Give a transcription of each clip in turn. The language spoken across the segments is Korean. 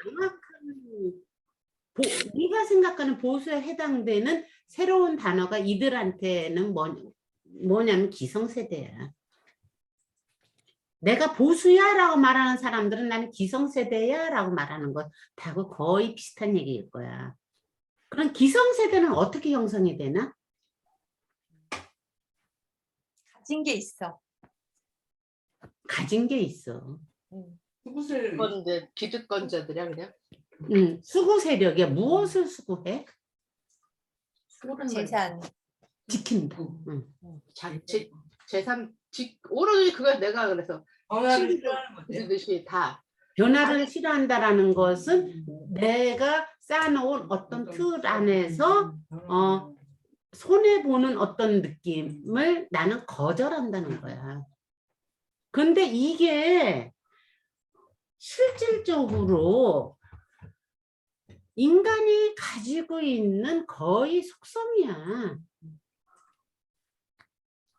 정확한 네가 생각하는 보수에 해당되는 새로운 단어가 이들한테는 뭐냐면 기성세대야. 내가 보수야 라고 말하는 사람들은 나는 기성세대야 라고 말하는 것하고 거의 비슷한 얘기일 거야. 그럼 기성세대는 어떻게 형성이 되나? 가진 게 있어. 가진 게 있어. 그건 이제 기득권자들이야 그냥. 수구 세력이야. 무엇을 수구해? 재산. 지킨다. 재산 오로지 그걸 내가 그래서 변화를 싫어하는 거지. 듯이 다 변화를 싫어한다라는 것은 내가 쌓아놓은 어떤 틀 안에서 손해보는 어떤 느낌을 나는 거절한다는 거야. 근데 이게 실질적으로 인간이 가지고 있는 거의 속성이야.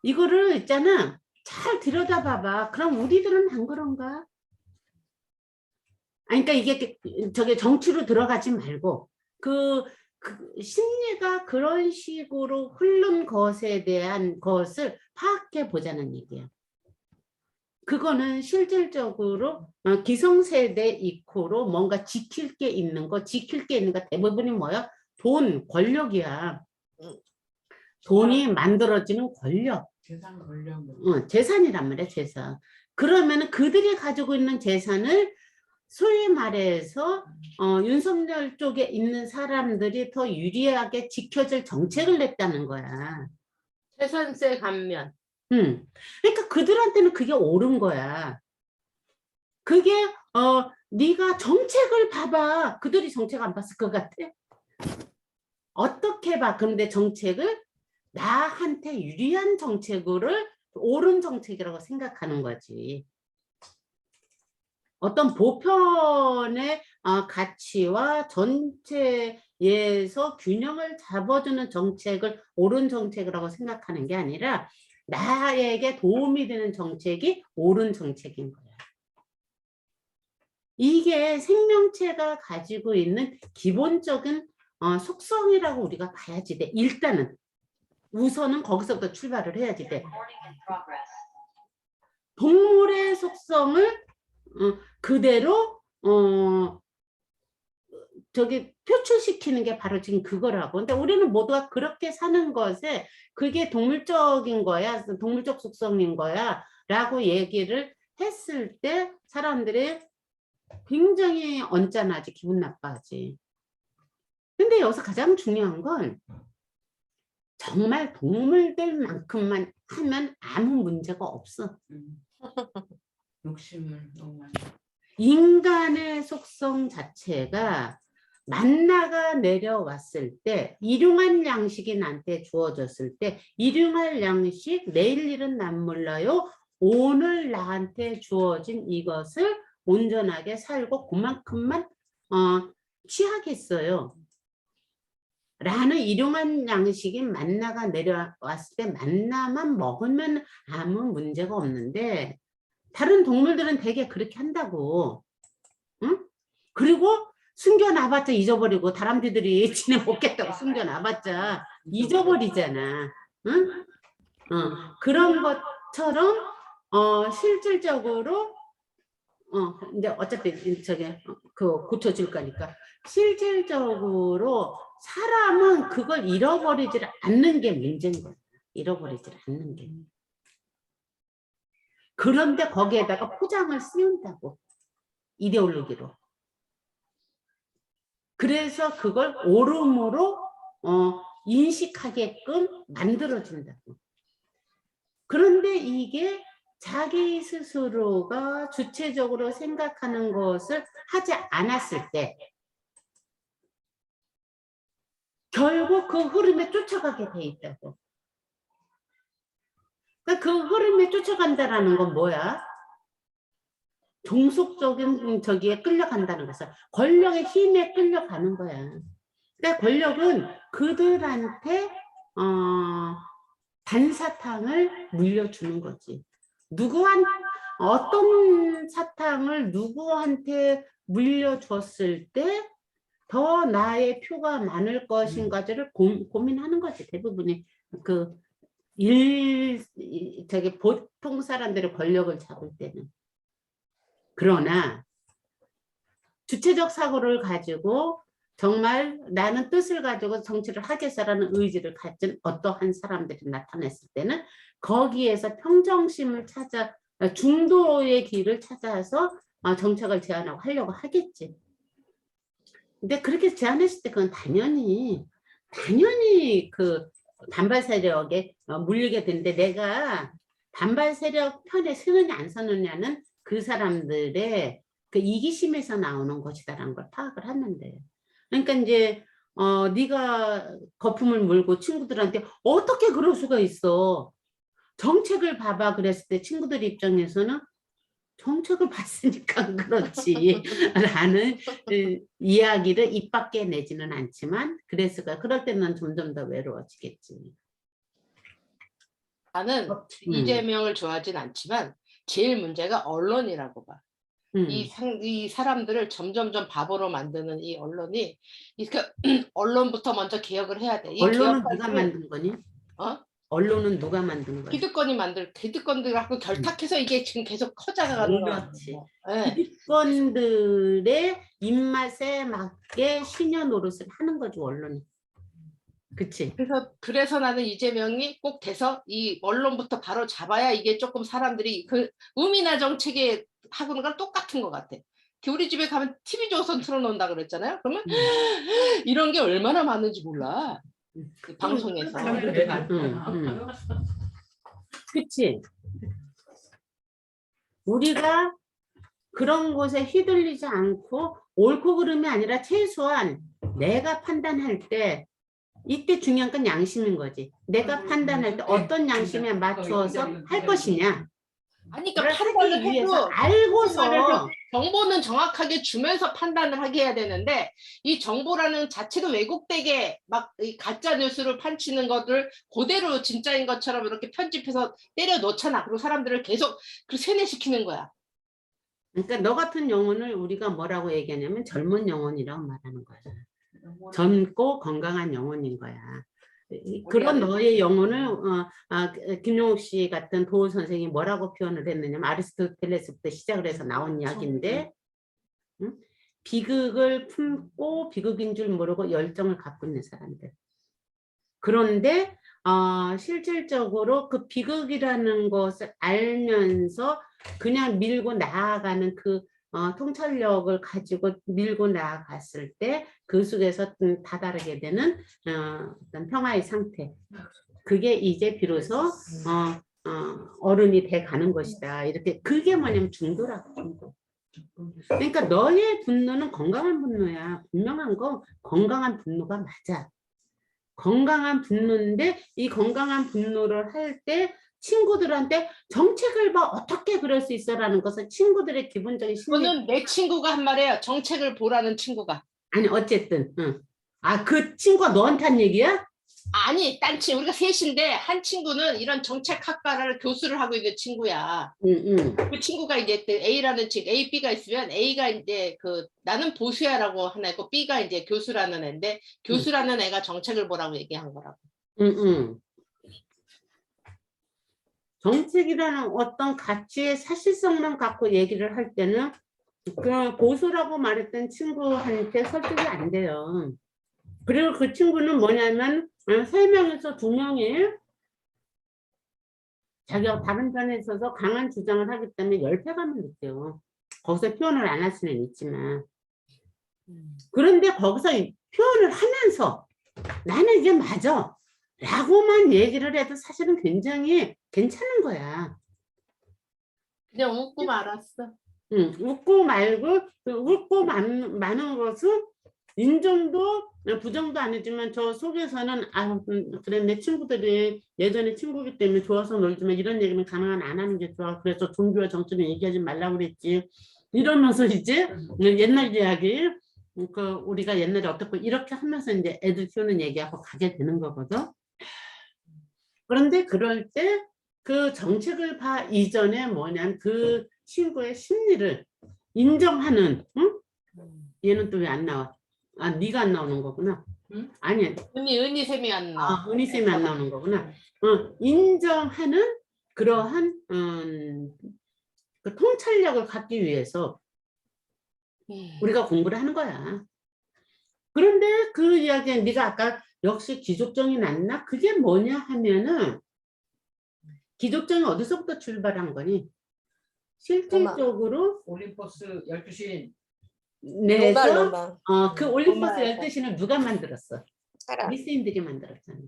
이거를 있잖아. 잘 들여다봐봐. 그럼 우리들은 안 그런가? 아니, 그러니까 이게 저게 정치로 들어가지 말고 그 심리가 그런 식으로 흐른 것에 대한 것을 파악해 보자는 얘기야. 그거는 실질적으로 기성세대 이코로 뭔가 지킬 게 있는 거 대부분이 뭐야? 돈, 권력이야. 돈이 만들어지는 권력. 재산 권력. 재산이란 말이야, 재산. 그러면 그들이 가지고 있는 재산을 소위 말해서 윤석열 쪽에 있는 사람들이 더 유리하게 지켜줄 정책을 냈다는 거야. 재산세 감면. 그러니까 그들한테는 그게 옳은 거야. 그게 네가 정책을 봐봐. 그들이 정책 안 봤을 것 같아? 어떻게 봐? 그런데 정책을 나한테 유리한 정책으로 옳은 정책이라고 생각하는 거지. 어떤 보편의 가치와 전체에서 균형을 잡아주는 정책을 옳은 정책이라고 생각하는 게 아니라 나에게 도움이 되는 정책이 옳은 정책인 거야. 이게 생명체가 가지고 있는 기본적인 속성이라고 우리가 봐야지 돼. 일단은 우선은 거기서부터 출발을 해야지 돼. 동물의 속성을 그대로 표출시키는 게 바로 지금 그거라고. 근데 우리는 모두가 그렇게 사는 것에 그게 동물적인 거야, 동물적 속성인 거야 라고 얘기를 했을 때 사람들이 굉장히 언짢아하지, 기분 나빠하지. 근데 여기서 가장 중요한 건 정말 동물들만큼만 하면 아무 문제가 없어. 욕심을 너무 많이. 인간의 속성 자체가 만나가 내려왔을 때 일용할 양식이 나한테 주어졌을 때 일용할 양식 내일 일은 난 몰라요. 오늘 나한테 주어진 이것을 온전하게 살고 그만큼만 취하겠어요. 라는 일용할 양식이 만나가 내려왔을 때 만나만 먹으면 아무 문제가 없는데 다른 동물들은 되게 그렇게 한다고. 응? 그리고 숨겨놔봤자 잊어버리고 다람쥐들이 지네 먹겠다고 숨겨놔봤자 잊어버리잖아. 응? 그런 것처럼 실질적으로 이제 어차피 저게 고쳐질 거니까 실질적으로 사람은 그걸 잃어버리지 않는 게 문제인 거야. 잃어버리지 않는 게. 그런데 거기에다가 포장을 씌운다고. 이데올로기로. 그래서 그걸 옳음으로 인식하게끔 만들어준다고. 그런데 이게 자기 스스로가 주체적으로 생각하는 것을 하지 않았을 때 결국 그 흐름에 쫓아가게 돼 있다고. 그러니까 그 흐름에 쫓아간다라는 건 뭐야? 종속적인 저기에 끌려간다는 것은 권력의 힘에 끌려가는 거야. 그러니까 권력은 그들한테 반사탕을 물려주는 거지. 어떤 사탕을 누구한테 물려줬을 때 더 나의 표가 많을 것인가를 고민하는 거지. 대부분이 저기 보통 사람들의 권력을 잡을 때는. 그러나 주체적 사고를 가지고 정말 나는 뜻을 가지고 정치를 하겠어라는 의지를 가진 어떠한 사람들이 나타났을 때는 거기에서 평정심을 찾아 중도의 길을 찾아서 정책을 제안하고 하려고 하겠지. 근데 그렇게 제안했을 때 그건 당연히 그 반발 세력에 물리게 되는데 내가 반발 세력 편에 서느냐 안 서느냐는 그 사람들의 그 이기심에서 나오는 것이다라는 걸 파악을 하는데, 그러니까 이제 네가 거품을 물고 친구들한테 어떻게 그럴 수가 있어? 정책을 봐봐 그랬을 때 친구들 입장에서는 정책을 봤으니까 그렇지 라는 이야기를 입 밖에 내지는 않지만 그랬을까. 그럴 때는 점점 더 외로워지겠지. 나는 이재명을 좋아하진 않지만 제일 문제가 언론이라고 봐. 이 사람들을 점점점 바보로 만드는 이 언론이, 언론부터 먼저 개혁을 해야 돼. 언론은 누가 만든 거니? 언론은 누가 만든 거야? 기득권들 갖고 결탁해서 이게 지금 계속 커져가는 거야. 그렇지. 기득권들의 입맛에 맞게 시녀 노릇을 하는 거죠, 언론이. 그치? 그래서 나는 이재명이 꼭 돼서 이 언론부터 바로 잡아야 이게 조금 사람들이 그 의미나 정책에 하고는 건 똑같은 것 같아. 우리 집에 가면 TV조선 틀어놓는다 그랬잖아요. 그러면 이런 게 얼마나 많은지 몰라. 그 방송에서. 그치? 우리가 그런 곳에 휘둘리지 않고 옳고 그름이 아니라 최소한 내가 판단할 때 이때 중요한 건 양심인 거지. 내가 판단할 때 어떤 양심에 맞추어서 할 것이냐. 아니, 그러니까 판단을 해도 알고서 정보는 정확하게 주면서 판단을 하게 해야 되는데, 이 정보라는 자체도 왜곡되게 막 이 가짜 뉴스를 판치는 것을 그대로 진짜인 것처럼 이렇게 편집해서 때려 놓잖아. 그리고 사람들을 계속 세뇌시키는 거야. 그러니까 너 같은 영혼을 우리가 뭐라고 얘기하냐면 젊은 영혼이라고 말하는 거야. 젊고 건강한 영혼인 거야. 그런 너의 영혼을 김용욱 씨 같은 도우 선생이 뭐라고 표현을 했느냐면 아리스토텔레스부터 시작을 해서 나온 이야기인데, 비극을 품고 비극인 줄 모르고 열정을 갖고 있는 사람들. 그런데 실질적으로 그 비극이라는 것을 알면서 그냥 밀고 나아가는 그 통찰력을 가지고 밀고 나아갔을 때 그 속에서 다다르게 되는 어떤 평화의 상태, 그게 이제 비로소 어른이 돼 가는 것이다. 이렇게. 그게 뭐냐면 중도라고. 중도. 그러니까 너의 분노는 건강한 분노야. 분명한 거 건강한 분노가 맞아. 건강한 분노인데 이 건강한 분노를 할 때 친구들한테 정책을 봐 어떻게 그럴 수 있어라는 것은 친구들의 기본적인 심리. 저는 내 친구가 한 말이에요. 정책을 보라는 친구가. 아니 어쨌든 그 친구가 너한테 한 얘기야? 아니, 딴 친구, 우리가 셋인데 한 친구는 이런 정책학과를 교수를 하고 있는 친구야. 그 친구가 이제 A라는 친구, A, B가 있으면 A가 이제 나는 보수야라고 하나 있고 B가 이제 교수라는 애인데, 교수라는 애가 정책을 보라고 얘기한 거라고. 정책이라는 어떤 가치의 사실성만 갖고 얘기를 할 때는 그 보수라고 말했던 친구한테 설득이 안 돼요. 그리고 그 친구는 뭐냐면 3명에서 2명이 자기가 다른 편에 있어서 강한 주장을 하기 때문에 열패감을 느껴요. 거기서 표현을 안 할 수는 있지만. 그런데 거기서 표현을 하면서 나는 이게 맞아 라고만 얘기를 해도 사실은 굉장히 괜찮은 거야. 그냥 웃고 말았어. 웃고 말고, 웃고 마는 것은 인정도 부정도 아니지만 저 속에서는 그래 내 친구들이 예전에 친구기 때문에 좋아서 놀지만 이런 얘기는 가능한 안 하는 게 좋아. 그래서 종교와 정치는 얘기하지 말라고 그랬지. 이러면서 이제 옛날 이야기, 우리가 옛날에 어떻고 이렇게 하면서 이제 애들 키우는 얘기하고 가게 되는 거거든. 그런데 그럴 때 그 정책을 봐 이전에 뭐냐면 그 친구의 심리를 인정하는, 응? 얘는 또 왜 안 나와? 아, 네가 안 나오는 거구나. 응? 아니야. 은희 쌤이 안 나와. 은희쌤이 안 나오는 거구나. 인정하는 그러한 그 통찰력을 갖기 위해서 우리가 공부를 하는 거야. 그런데 그 이야기는 네가 아까 역시 기족정이 낫나? 그게 뭐냐 하면은 기족정이 어디서부터 출발한 거니? 실질적으로 올림포스 12시 내서 그 올림포스 로마에서. 12시는 누가 만들었어? 사람. 그리스인들이 만들었잖아.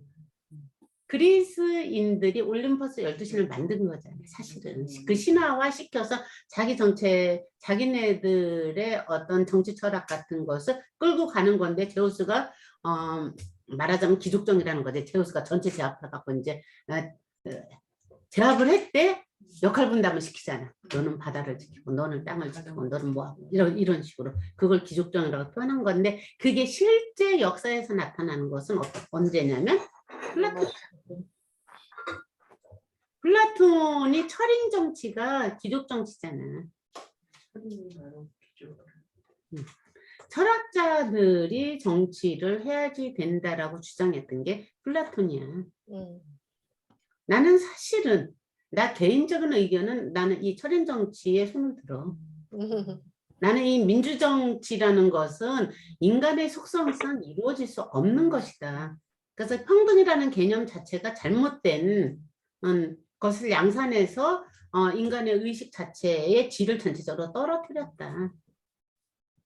그리스인들이 올림포스 12시를 만든 거잖아요. 사실은 그 신화화 시켜서 자기 정체, 자기네들의 어떤 정치 철학 같은 것을 끌고 가는 건데 제우스가 말하자면 기족정이라는 거지. 제우스가 전체 제압해갖고 이제 제압을 했대. 역할 분담을 시키잖아. 너는 바다를 지키고 너는 땅을 지키고 너는 뭐하고 이런 식으로 그걸 기족정이라고 표현한 건데 그게 실제 역사에서 나타나는 것은 언제냐면 플라톤이 철인 정치가 기족 정치잖아. 철학자들이 정치를 해야지 된다라고 주장했던 게 플라톤이야. 나는 사실은 나 개인적인 의견은 나는 이 철인 정치에 손을 들어. 나는 이 민주정치라는 것은 인간의 속성상 이루어질 수 없는 것이다. 그래서 평등이라는 개념 자체가 잘못된 것을 양산해서 인간의 의식 자체의 질을 전체적으로 떨어뜨렸다.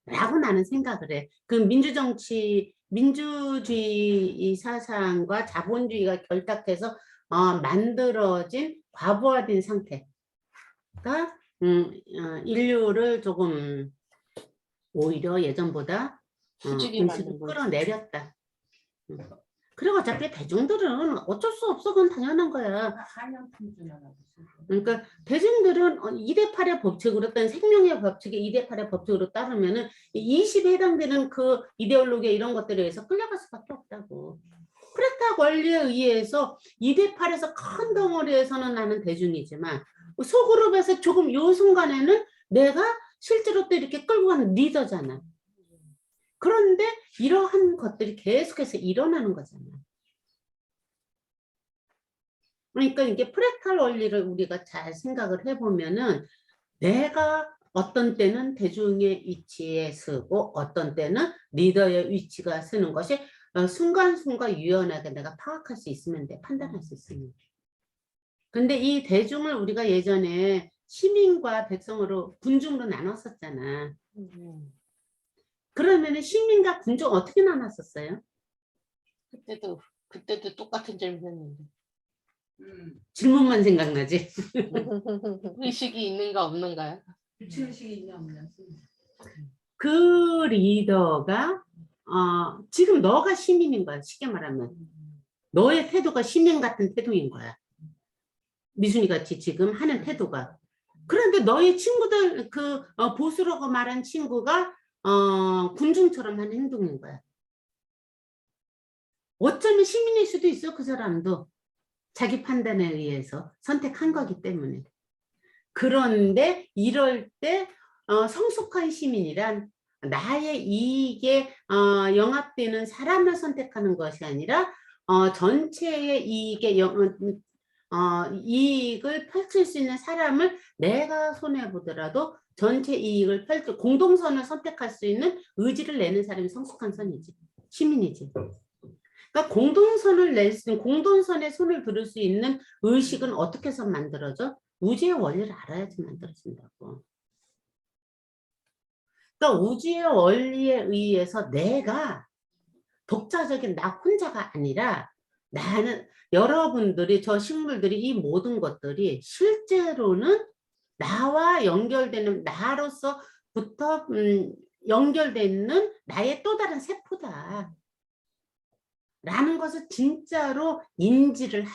라고 나는 생각을 해. 그 민주정치, 민주주의 사상과 자본주의가 결탁해서 만들어진 과부하된 상태가 인류를 조금 오히려 예전보다 의식을 끌어내렸다. 그리고 어차피 대중들은 어쩔 수 없어. 그건 당연한 거야. 그러니까 대중들은 2대8의 법칙으로 어떤 생명의 법칙에 2대8의 법칙으로 따르면은 20에 해당되는 그 이데올로기에 이런 것들에 의해서 끌려갈 수밖에 없다고. 프레타 원리에 의해서 2대8에서 큰 덩어리에서는 나는 대중이지만 소그룹에서 조금 요 순간에는 내가 실제로 또 이렇게 끌고 가는 리더잖아. 그런데 이러한 것들이 계속해서 일어나는 거잖아. 그러니까 이게 프레탈 원리를 우리가 잘 생각을 해보면은 내가 어떤 때는 대중의 위치에 서고 어떤 때는 리더의 위치가 서는 것이 순간순간 유연하게 내가 파악할 수 있으면 돼. 판단할 수 있으면 돼. 근데 이 대중을 우리가 예전에 시민과 백성으로 군중으로 나눴었잖아. 그러면은 시민과 군중 어떻게 나눴었어요? 그때도 똑같은 질문 했는데. 질문만 생각나지? 의식이 있는가 없는가요? 규칙의식이 있냐 없냐. 그 리더가 지금 너가 시민인 거야. 쉽게 말하면. 너의 태도가 시민 같은 태도인 거야. 미순이 같이 지금 하는 태도가. 그런데 너의 친구들 보수라고 말한 친구가 군중처럼 하는 행동인 거야. 어쩌면 시민일 수도 있어. 그 사람도. 자기 판단에 의해서 선택한 거기 때문에. 그런데 이럴 때 성숙한 시민이란 나의 이익에 영합되는 사람을 선택하는 것이 아니라 전체의 이익을 펼칠 수 있는 사람을 내가 손해보더라도 전체 이익을 펼칠 공동선을 선택할 수 있는 의지를 내는 사람이 성숙한 선이지. 시민이지. 그러니까 공동선을 낼 수 있는 공동선에 손을 들을 수 있는 의식은 어떻게 해서 만들어져? 우주의 원리를 알아야지 만들어진다고. 그러니까 우주의 원리에 의해서 내가 독자적인 나 혼자가 아니라 나는 여러분들이 저 식물들이 이 모든 것들이 실제로는 나와 연결되는 나로서부터 연결되는 나의 또 다른 세포다. 라는 것을 진짜로 인지를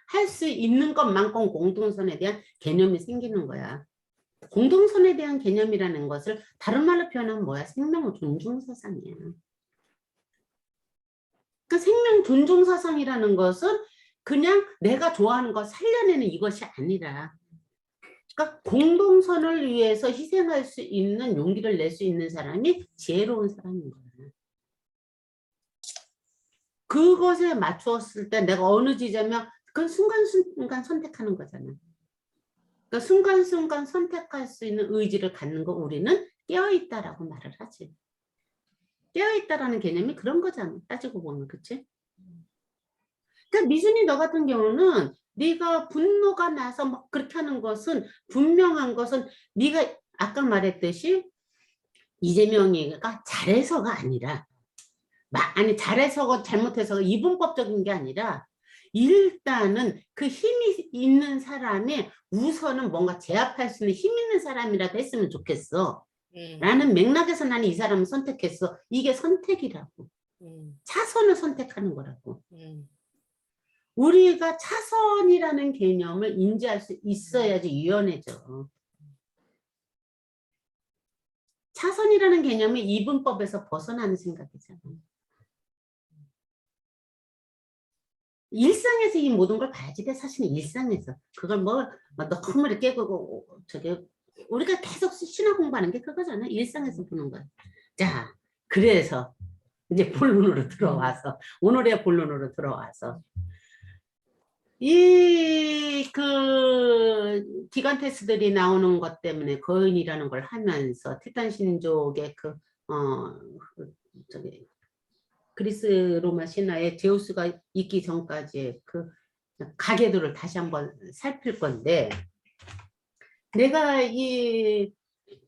할 수 있는 것만큼 공동선에 대한 개념이 생기는 거야. 공동선에 대한 개념이라는 것을 다른 말로 표현하면 뭐야? 생명 존중 사상이야. 그 생명 존중 사상이라는 것은 그냥 내가 좋아하는 거 살려내는 이것이 아니라, 그러니까 공동선을 위해서 희생할 수 있는 용기를 낼 수 있는 사람이 지혜로운 사람인 거야. 그것에 맞추었을 때 내가 어느 지점이면 그건 순간순간 선택하는 거잖아. 그러니까 순간순간 선택할 수 있는 의지를 갖는 거 우리는 깨어있다라고 말을 하지. 깨어있다라는 개념이 그런 거잖아. 따지고 보면. 그치? 그러니까 미순이 너 같은 경우는 네가 분노가 나서 막 그렇게 하는 것은 분명한 것은 네가 아까 말했듯이 이재명이가 잘해서가 아니라 아니 잘해서가 잘못해서가 이분법적인 게 아니라 일단은 그 힘이 있는 사람이 우선은 뭔가 제압할 수 있는 힘 있는 사람이라도 했으면 좋겠어. 라는 맥락에서 나는 이 사람을 선택했어. 이게 선택이라고. 차선을 선택하는 거라고. 우리가 차선이라는 개념을 인지할 수 있어야지 유연해져. 차선이라는 개념이 이분법에서 벗어나는 생각이잖아. 일상에서 이 모든 걸 봐야지 돼. 사실은 일상에서. 그걸 뭐 너무 이렇게 저게 우리가 계속 신화 공부하는 게 그거잖아. 일상에서 보는 거야. 자, 그래서 이제 본론으로 들어와서 오늘의 본론으로 들어와서 이 그 기관 테스트들이 나오는 것 때문에 거인이라는 걸 하면서 티탄 신족의 저기 그리스 로마 신화에 제우스가 있기 전까지의 그 가계도를 다시 한번 살필 건데, 내가 이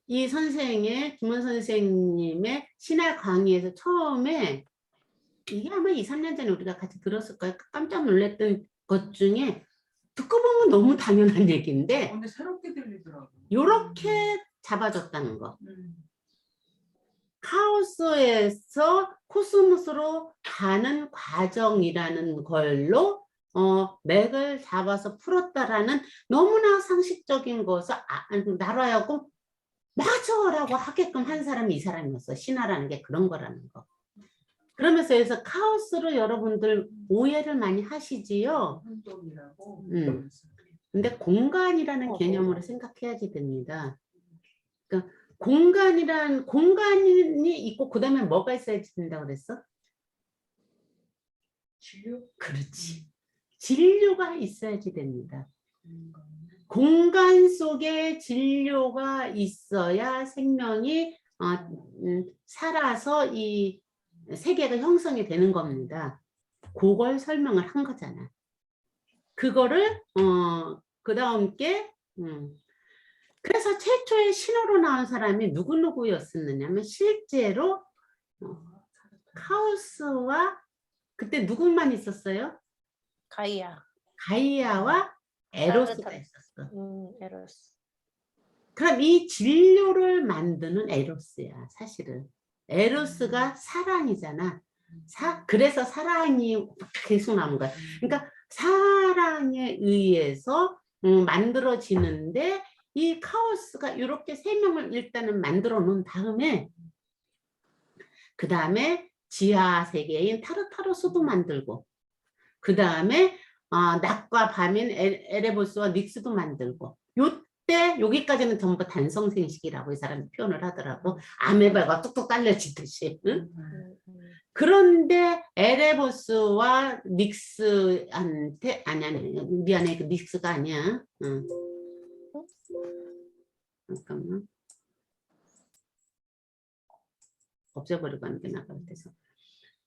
선생의 김원 선생님의 신화 강의에서 처음에 이게 아마 2, 3년 전에 우리가 같이 들었을 거예요. 깜짝 놀랐던 것 중에 듣고 보면 너무 당연한 얘기인데 근데 새롭게 들리더라고. 요렇게 잡아줬다는 거. 카오스에서 코스모스로 가는 과정이라는 걸로 맥을 잡아서 풀었다라는 너무나 상식적인 것을 나라하고 맞아라고 하게끔 한 사람이 이 사람이었어. 신화라는 게 그런 거라는 거. 그러면서 여기서 카오스로 여러분들 오해를 많이 하시지요. 혼돈이라고. 근데 공간이라는 개념으로 생각해야지 됩니다. 그러니까 공간이 있고 그 다음에 뭐가 있어야지 된다고 그랬어? 진료? 그렇지. 진료가 있어야지 됩니다. 공간 속에 진료가 있어야 생명이 살아서 이 세계가 형성이 되는 겁니다. 그걸 설명을 한 거잖아. 그거를 그 다음 게 그래서 최초의 신호로 나온 사람이 누구였었느냐면 실제로 카오스와 그때 누구만 있었어요? 가이아와 에로스가 있었어. 에로스. 그럼 이 진료를 만드는 에로스야, 사실은. 에로스가 사랑이잖아. 그래서 사랑이 계속 나온 거야. 그러니까 사랑에 의해서 만들어지는데 이 카오스가 이렇게 세 명을 일단은 만들어 놓은 다음에 그 다음에 지하 세계인 타르타로스도 만들고 그 다음에 낮과 밤인 에레보스와 닉스도 만들고 요때 여기까지는 전부 단성생식이라고 이 사람이 표현을 하더라고. 아메바가 뚝뚝 딸려지듯이. 응? 그런데 에레보스와 닉스한테 아니 미안해 그 닉스가 아니야. 응. 잠깐만. 없애버리고 하는 게 나을 것 같아서.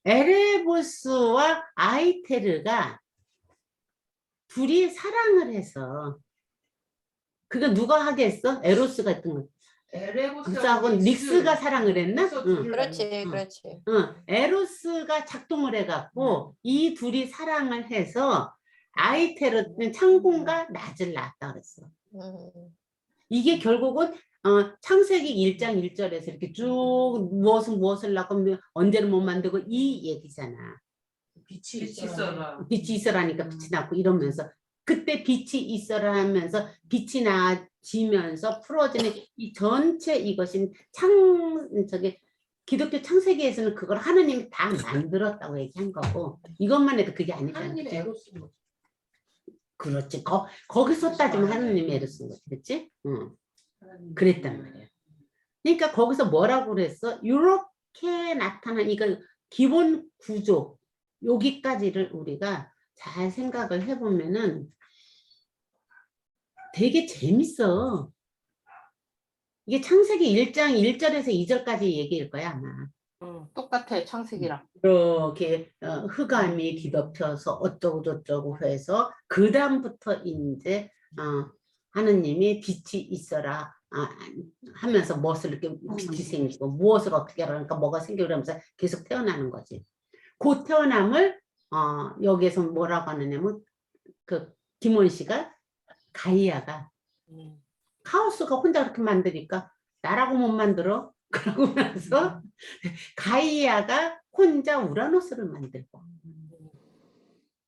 에레보스와 아이테르가 둘이 사랑을 해서 그거 누가 하겠어? 에로스가 했던 거. 에레보스하고 닉스가 사랑을 했나? 응. 그렇지. 응. 에로스가 작동을 해갖고 이 둘이 사랑을 해서 아이테르는 창공과 낮을 낳았다 그랬어. 이게 결국은 창세기 1장 1절에서 이렇게 쭉 무엇을 낳고 언제는 못 만들고 이 얘기잖아. 빛이 있어라. 빛이 있어라니까 빛이 낳고 이러면서 그때 빛이 있어라 하면서 빛이 나지면서 풀어지는 이 전체 이것인 기독교 창세기에서는 그걸 하느님이 다 만들었다고 얘기한 거고 이것만 해도 그게 아니잖아. 하느님 에로스. 그렇지. 거기서 따지면 하느님이 애를 쓴 거지. 그렇지? 그랬단 말이야. 그러니까 거기서 뭐라고 그랬어? 이렇게 나타난 이걸 기본 구조 여기까지를 우리가 잘 생각을 해보면은 되게 재밌어. 이게 창세기 1장 1절에서 2절까지 얘기일 거야 아마. 똑같아 창세기랑. 이렇게 흑암이 뒤덮여서 어쩌고 저쩌고 해서 그 다음부터 이제 하느님이 빛이 있어라 하면서 무엇을 이렇게 빛이 생기고 무엇을 어떻게 하라니까 뭐가 생기고 그러면서 계속 태어나는 거지. 그 태어남을 여기에서 뭐라고 하느냐면 그 김원 씨가 가이아가 카오스가 혼자 그렇게 만드니까 나라고 못 만들어. 그러고 나서 가이아가 혼자 우라노스를 만들고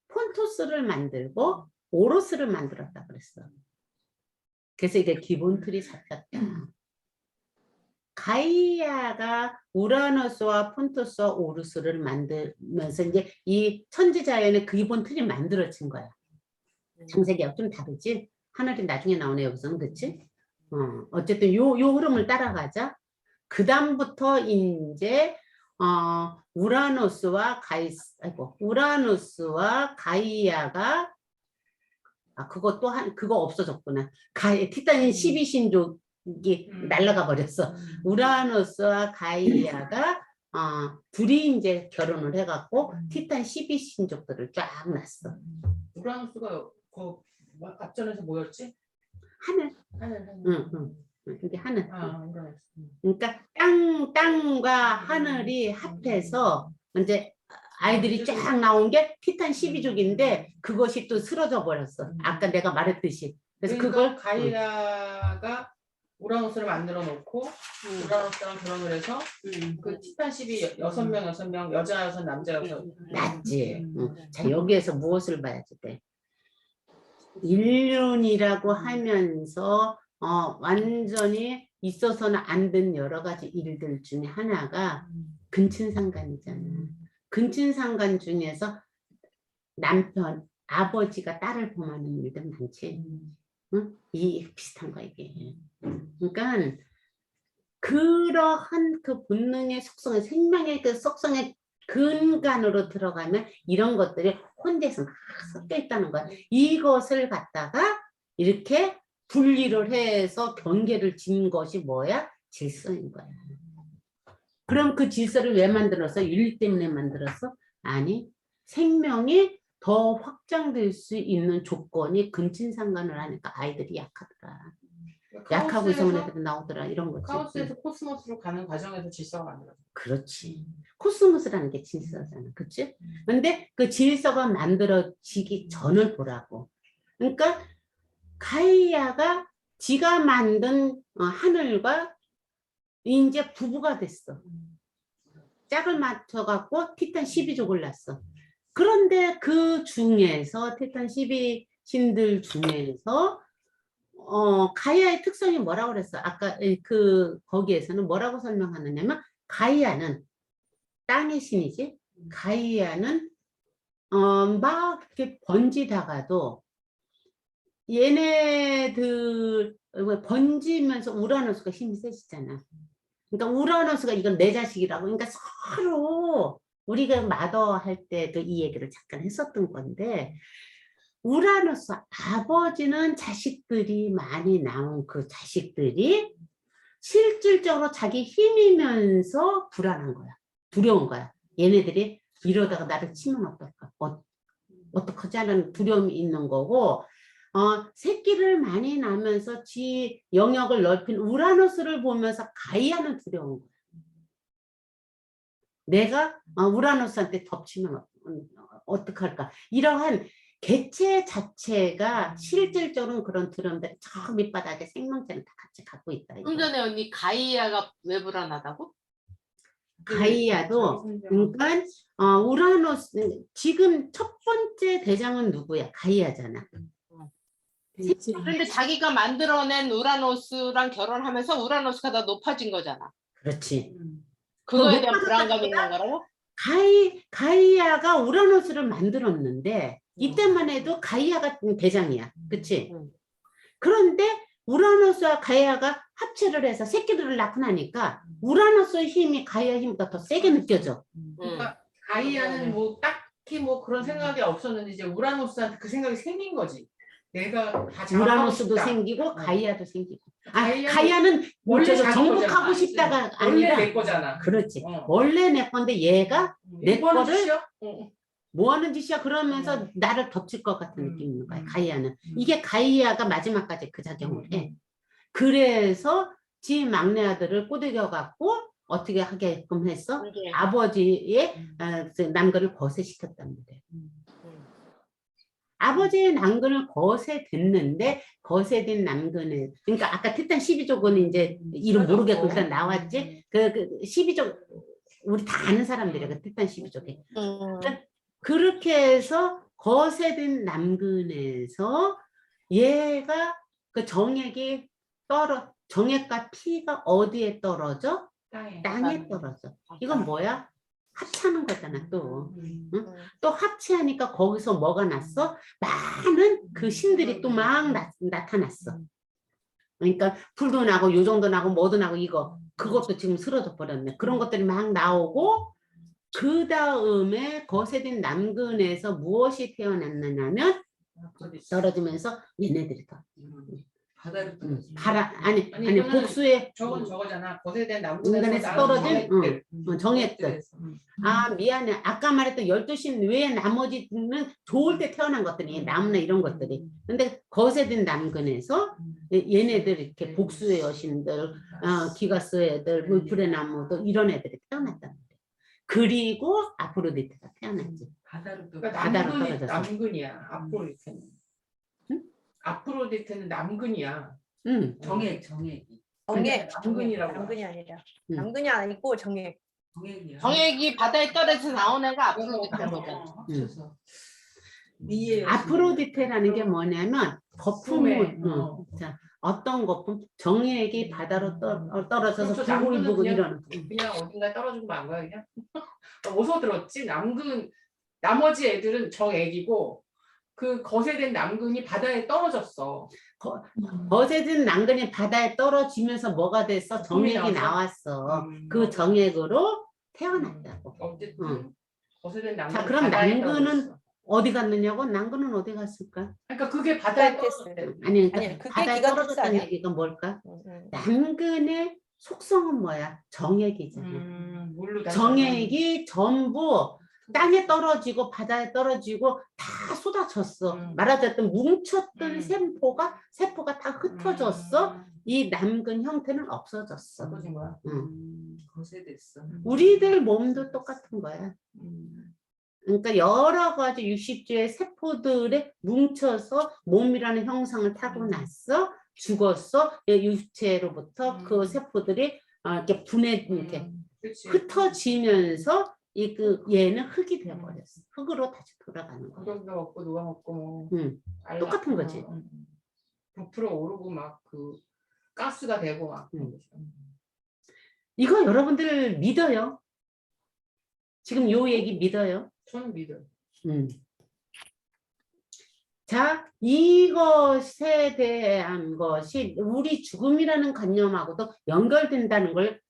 폰토스를 만들고 오로스를 만들었다 그랬어. 그래서 이게 기본 틀이 잡혔다. 가이아가 우라노스와 폰토스와 오로스를 만들면서 이제 이 천지자연의 기본 틀이 만들어진 거야. 창세기하고 좀 다르지? 하늘이 나중에 나오네 여기서는. 그치? 어쨌든 요 흐름을 따라가자. 그 다음부터 이제 우라노스와 가이아가 그거 그거 없어졌구나. 티타닌 12신족이 날아가 버렸어. 우라노스와 가이아가 둘이 이제 결혼을 해갖고 티탄 12신족들을 쫙 낳았어. 우라노스가 그 앞전에서 뭐였지? 하늘. 하늘. 응. 이게 하늘. 우라노스. 그러니까 땅과 하늘이 합해서 이제 아이들이 쫙 나온 게 티탄 12족인데 그것이 또 쓰러져 버렸어. 아까 내가 말했듯이. 그래서 그러니까 그걸 가이아가 우라노스를 만들어 놓고 우라노스랑 결혼을 해서 그 티탄 12 6명 여자 6 남자 6 낫지. 자 여기에서 무엇을 봐야지 돼. 인륜이라고 하면서 완전히 있어서는 안 된 여러 가지 일들 중에 하나가 근친상간이잖아. 근친상간 중에서 남편, 아버지가 딸을 범하는 일들 많지. 응? 이 비슷한 거 이게. 그러니까 그러한 그 본능의 속성의 생명의 그 속성의 근간으로 들어가면 이런 것들이 혼재해서 막 섞여 있다는 거야. 이것을 갖다가 이렇게 분리를 해서 경계를 진 것이 뭐야? 질서인 거야. 그럼 그 질서를 왜 만들었어? 윤리 때문에 만들었어? 아니, 생명이 더 확장될 수 있는 조건이 근친상간을 하니까 아이들이 약하더라. 약하고 이상한 애들이 나오더라. 이런 거지. 카오스에서 코스모스로 가는 과정에서 질서가 만들어져. 그렇지. 코스모스라는 게 질서잖아. 그치? 근데 그 질서가 만들어지기 전을 보라고. 그러니까 가이아가 지가 만든 하늘과 이제 부부가 됐어. 짝을 맞춰갖고 티탄 12족을 낳았어. 그런데 그 중에서 티탄 12신들 중에서 가이아의 특성이 뭐라고 그랬어? 아까 거기에서는 뭐라고 설명하느냐면 가이아는 땅의 신이지. 가이아는 막 이렇게 번지다가도 얘네들 번지면서 우라노스가 힘이 세지잖아. 그러니까 우라노스가 이건 내 자식이라고. 그러니까 서로 우리가 마더 할 때도 이 얘기를 잠깐 했었던 건데 우라노스 아버지는 자식들이 많이 나온 그 자식들이 실질적으로 자기 힘이면서 불안한 거야. 두려운 거야. 얘네들이 이러다가 나를 치면 어떨까? 어떡하지 하는 두려움이 있는 거고 새끼를 많이 낳으면서 지 영역을 넓힌 우라노스를 보면서 가이아는 두려운 거야. 내가 우라노스한테 덮치면 어떡할까? 이러한 개체 자체가 실질적으로 그런 두려움들이 저 밑바닥에 생명체를 다 같이 갖고 있다. 좀 전에 언니 가이아가 왜 불안하다고? 가이아도 그러니까 우라노스 지금 첫 번째 대장은 누구야? 가이아잖아. 근데 자기가 만들어낸 우라노스랑 결혼하면서 우라노스가 더 높아진 거잖아. 그렇지. 그거에 대한 불안감이 있는 거라고? 가이아가 우라노스를 만들었는데 이때만 해도 가이아가 대장이야. 그치? 음. 그런데 우라노스와 가이아가 합체를 해서 새끼들을 낳고 나니까 우라노스의 힘이 가이아 힘보다 더 세게 느껴져. 그러니까 가이아는 뭐 딱히 뭐 그런 생각이 없었는데 이제 우라노스한테 그 생각이 생긴 거지. 내가 다 장악하고 우라노스도 싶다. 생기고 가이아도 생기고. 가이아는 가이아는 원래 저거 자기 정복하고 거잖아. 싶다가 원래 아니라 내 거잖아. 그렇지. 어. 원래 내 건데 얘가 내 뭐 하는 거를 짓이야? 뭐 하는 짓이야 그러면서 나를 덮칠 것 같은 느낌이 있는 거야. 가이아는. 이게 가이아가 마지막까지 그 작용을 해. 그래서 지 막내 아들을 꼬드겨 갖고 어떻게 하게끔 했어? 이게 아버지의 그 남근을 거세시켰단 말이에요. 아버지의 남근을 거세됐는데 거세된 남근을 그러니까 아까 티탄 12족은 이제 이름 모르겠고 일단 나왔지. 그 12족 우리 다 아는 사람들이야. 그 티탄 12족에. 그렇게 해서 거세된 남근에서 얘가 그 정액이 정액과 피가 어디에 떨어져? 땅에 떨어져. 이건 뭐야? 합치하는 거잖아 또. 또 합치하니까 거기서 뭐가 났어? 많은 그 신들이 또 막 나타났어. 그러니까 불도 나고 요정도 나고 뭐도 나고 이거 그것도 지금 쓰러져 버렸네. 그런 것들이 막 나오고 그 다음에 거세된 남근에서 무엇이 태어났느냐면 떨어지면서 얘네들이 더 바다를 떨어지. 아니 이거는 복수의 저건 저거잖아. 거세된 인간에서 남근에서 떨어진 정액들. 정액들. 아 미안해. 아까 말했던 12신 외에 나머지는 좋을 때 태어난 것들이 나무나 이런 것들이. 근데 거세된 남근에서 얘네들 이렇게 복수의 여신들, 기가스 애들, 물풀의 나무도 이런 애들이 태어났단 말이야. 그리고 아프로디테가 태어났지. 바다로 떨어지. 그러니까 바다로 남근이 떨어져서. 남근이야. 아프로디테는. 응? 아프로디테는 남근이야. 정액. 정액. 남근이라고. 남근이 아니라. 음. 남근이 아니고 정액. 정액이야. 정액이 바다에 떨어져 나온 애가 앞으로 그런 거죠. 합쳐서. 위에 아프로디테라는 게 뭐냐면 거품을 꿈에, 자, 어떤 거품 정액이 바다로 떨어져서 그렇죠. 불을 남근은 보고 그냥- 이러는 그냥 어딘가에 떨어지고 만 거야 그냥. 어디서 들었지? 남근 나머지 애들은 정액이고 그 거세된 남근이 바다에 떨어졌어. 거세든 남근이 바다에 떨어지면서 뭐가 됐어? 정액이 나왔어? 나왔어. 그 정액으로 태어났다고. 어쨌든 거세된 남근. 자, 그럼 남근은 어디 갔느냐고? 남근은 어디 갔을까? 그러니까 그게 바다에 기가테스. 떨어졌대. 아니, 그러니까 아니, 그게 바다에 기가테스 떨어졌다는 아니야? 얘기가 뭘까? 남근의 속성은 뭐야? 정액이잖아. 물로 다 정액이 전부 땅에 떨어지고 바다에 떨어지고 다 쏟아졌어. 말하자면 뭉쳤던 세포가 다 흩어졌어. 이 남근 형태는 없어졌어. 떨어진 거야. 거세됐어. 우리들 몸도 똑같은 거야. 그러니까 여러 가지 60주의 세포들에 뭉쳐서 몸이라는 형상을 타고났어. 죽었어. 육체로부터 그 세포들이 이렇게 이렇게 그치. 흩어지면서 얘는 흙이 되어버렸어. 흙으로 다시 돌아가는 거야. 누가 먹고 누가 먹고 뭐. 알라. 똑같은 거지. 부풀어 오르고 막 그 가스가 되고 막. 이거 여러분들 믿어요? 지금 요 얘기 믿어요? 저는 믿어요. 자, 이것에 대한 것이 우리 죽음이라는 관념하고도 연결된다는 걸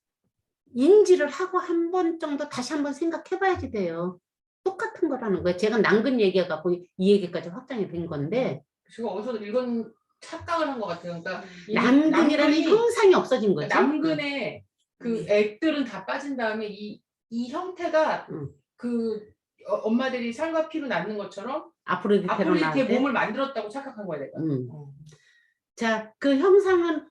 인지를 하고 한 번 정도 다시 한번 생각해 봐야지 돼요. 똑같은 거라는 거예요. 제가 남근 얘기해갖고 이 얘기까지 확장이 된 건데 제가 어디서 이건 착각을 한 것 같아요. 그러니까 이 남근이라는 남근이- 형상이 없어진 거죠. 남근의 그 액들은 다 빠진 다음에 이 형태가 그 엄마들이 살과 피로 낳는 것처럼 아프로디테로 아프로디테의 나한테 몸을 만들었다고 착각한 거야 내가. 자, 그 형상은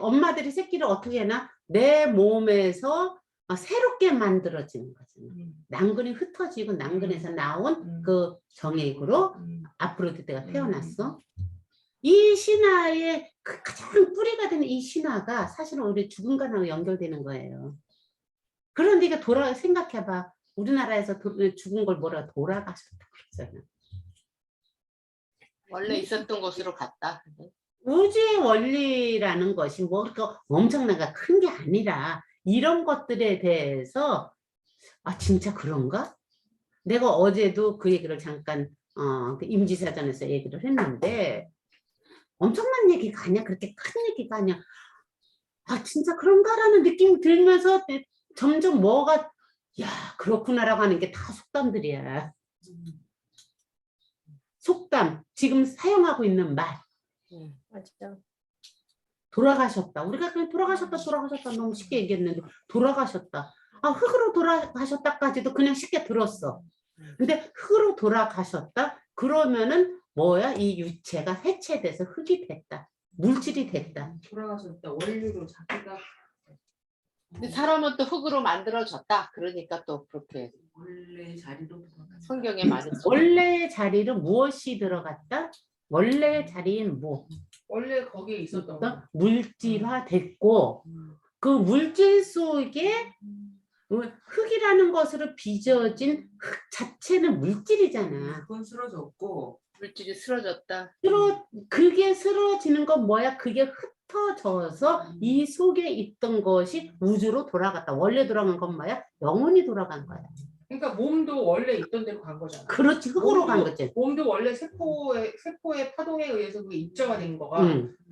엄마들이 새끼를 어떻게 해나 내 몸에서 새롭게 만들어지는 거잖아. 남근이 흩어지고 남근에서 나온 그 정액으로 아프로디테가 태어났어. 이 신화의 그 가장 뿌리가 되는 이 신화가 사실은 우리 죽음과는 연결되는 거예요. 그런데 이게 생각해봐. 우리나라에서 죽은 걸 뭐라 돌아가셨다고 그러잖아. 원래 있었던 곳으로 갔다. 우주의 원리라는 것이 뭐 그렇게 엄청나게 큰 게 아니라 이런 것들에 대해서 진짜 그런가? 내가 어제도 그 얘기를 잠깐 그 임지사전에서 얘기를 했는데 엄청난 얘기가 아니야. 그렇게 큰 얘기가 아니야. 아 진짜 그런가라는 느낌이 들면서 점점 뭐가 야 그렇구나라고 하는 게 다 속담들이야. 속담 지금 사용하고 있는 말. 맞아. 돌아가셨다. 우리가 그냥 돌아가셨다 너무 쉽게 얘기했는데 돌아가셨다. 아 흙으로 돌아가셨다까지도 그냥 쉽게 들었어. 근데 흙으로 돌아가셨다? 그러면은 뭐야? 이 유체가 해체돼서 흙이 됐다. 물질이 됐다. 돌아가셨다. 원료로 자기가 근데 사람은 또 흙으로 만들어졌다. 그러니까 또 그렇게 원래 자리로 돌아갔다. 성경에 말했어. 원래의 자리로 무엇이 들어갔다? 원래의 자리인 뭐? 원래 거기에 있었던 거. 물질화 됐고 음. 그 물질 속에 흙이라는 것으로 빚어진 흙 자체는 물질이잖아. 그건 쓰러졌고 물질이 쓰러졌다. 그게 쓰러지는 건 뭐야? 그게 흩어져서 이 속에 있던 것이 우주로 돌아갔다. 원래 돌아간 건 뭐야? 영혼이 돌아간 거야. 그러니까 몸도 원래 있던 대로 간 거잖아. 그렇지, 흙으로 간 거지. 몸도 원래 세포의 파동에 의해서 그 입자화된 거가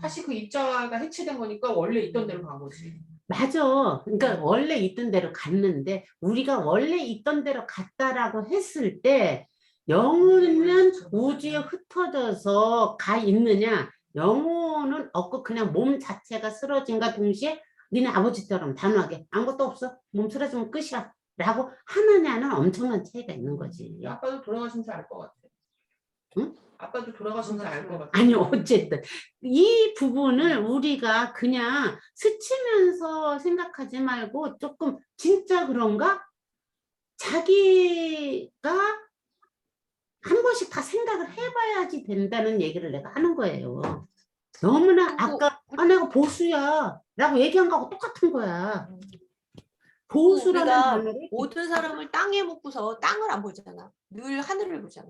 다시 그 입자가 해체된 거니까 원래 있던 대로 간 거지. 맞아. 그러니까 원래 있던 대로 갔는데 우리가 원래 있던 대로 갔다라고 했을 때 영혼은 우주에 흩어져서 가 있느냐? 영혼은 없고 그냥 몸 자체가 쓰러진과 동시에 니네 아버지처럼 단호하게 아무것도 없어. 몸 쓰러지면 끝이야. 라고 하느냐는 엄청난 차이가 있는 거지. 아빠도 돌아가신지 알 것 같아. 응? 아빠도 돌아가신지 알 것 같아. 아니 어쨌든 이 부분을 우리가 그냥 스치면서 생각하지 말고 조금 진짜 그런가? 자기가 한 번씩 다 생각을 해봐야지 된다는 얘기를 내가 하는 거예요. 너무나 아까 내가 보수야 라고 얘기한 거하고 똑같은 거야. 보수라는 우리가 단어를 모든 사람을 땅에 묻고서 땅을 안 보잖아. 늘 하늘을 보잖아.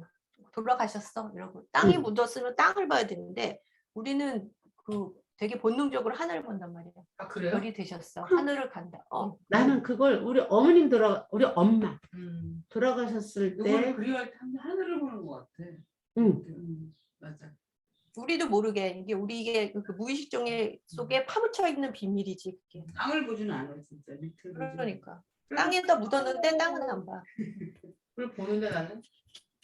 돌아가셨어 이러고 땅에 묻었으면 땅을 봐야 되는데 우리는 그 되게 본능적으로 하늘을 본단 말이야. 아 그래요? 별이 되셨어. 하늘을 간다. 나는 그걸 우리 어머님 우리 엄마 음. 돌아가셨을 누구를 때 그리워할 때 하늘을 보는 것 같아. 맞아. 우리도 모르게 이게 그 무의식 속에 파묻혀 있는 비밀이지 그게. 땅을 보지는 않아 진짜 밑을 그러니까 땅에다 묻었는데 땅은 안 봐. 그걸 보는데 나는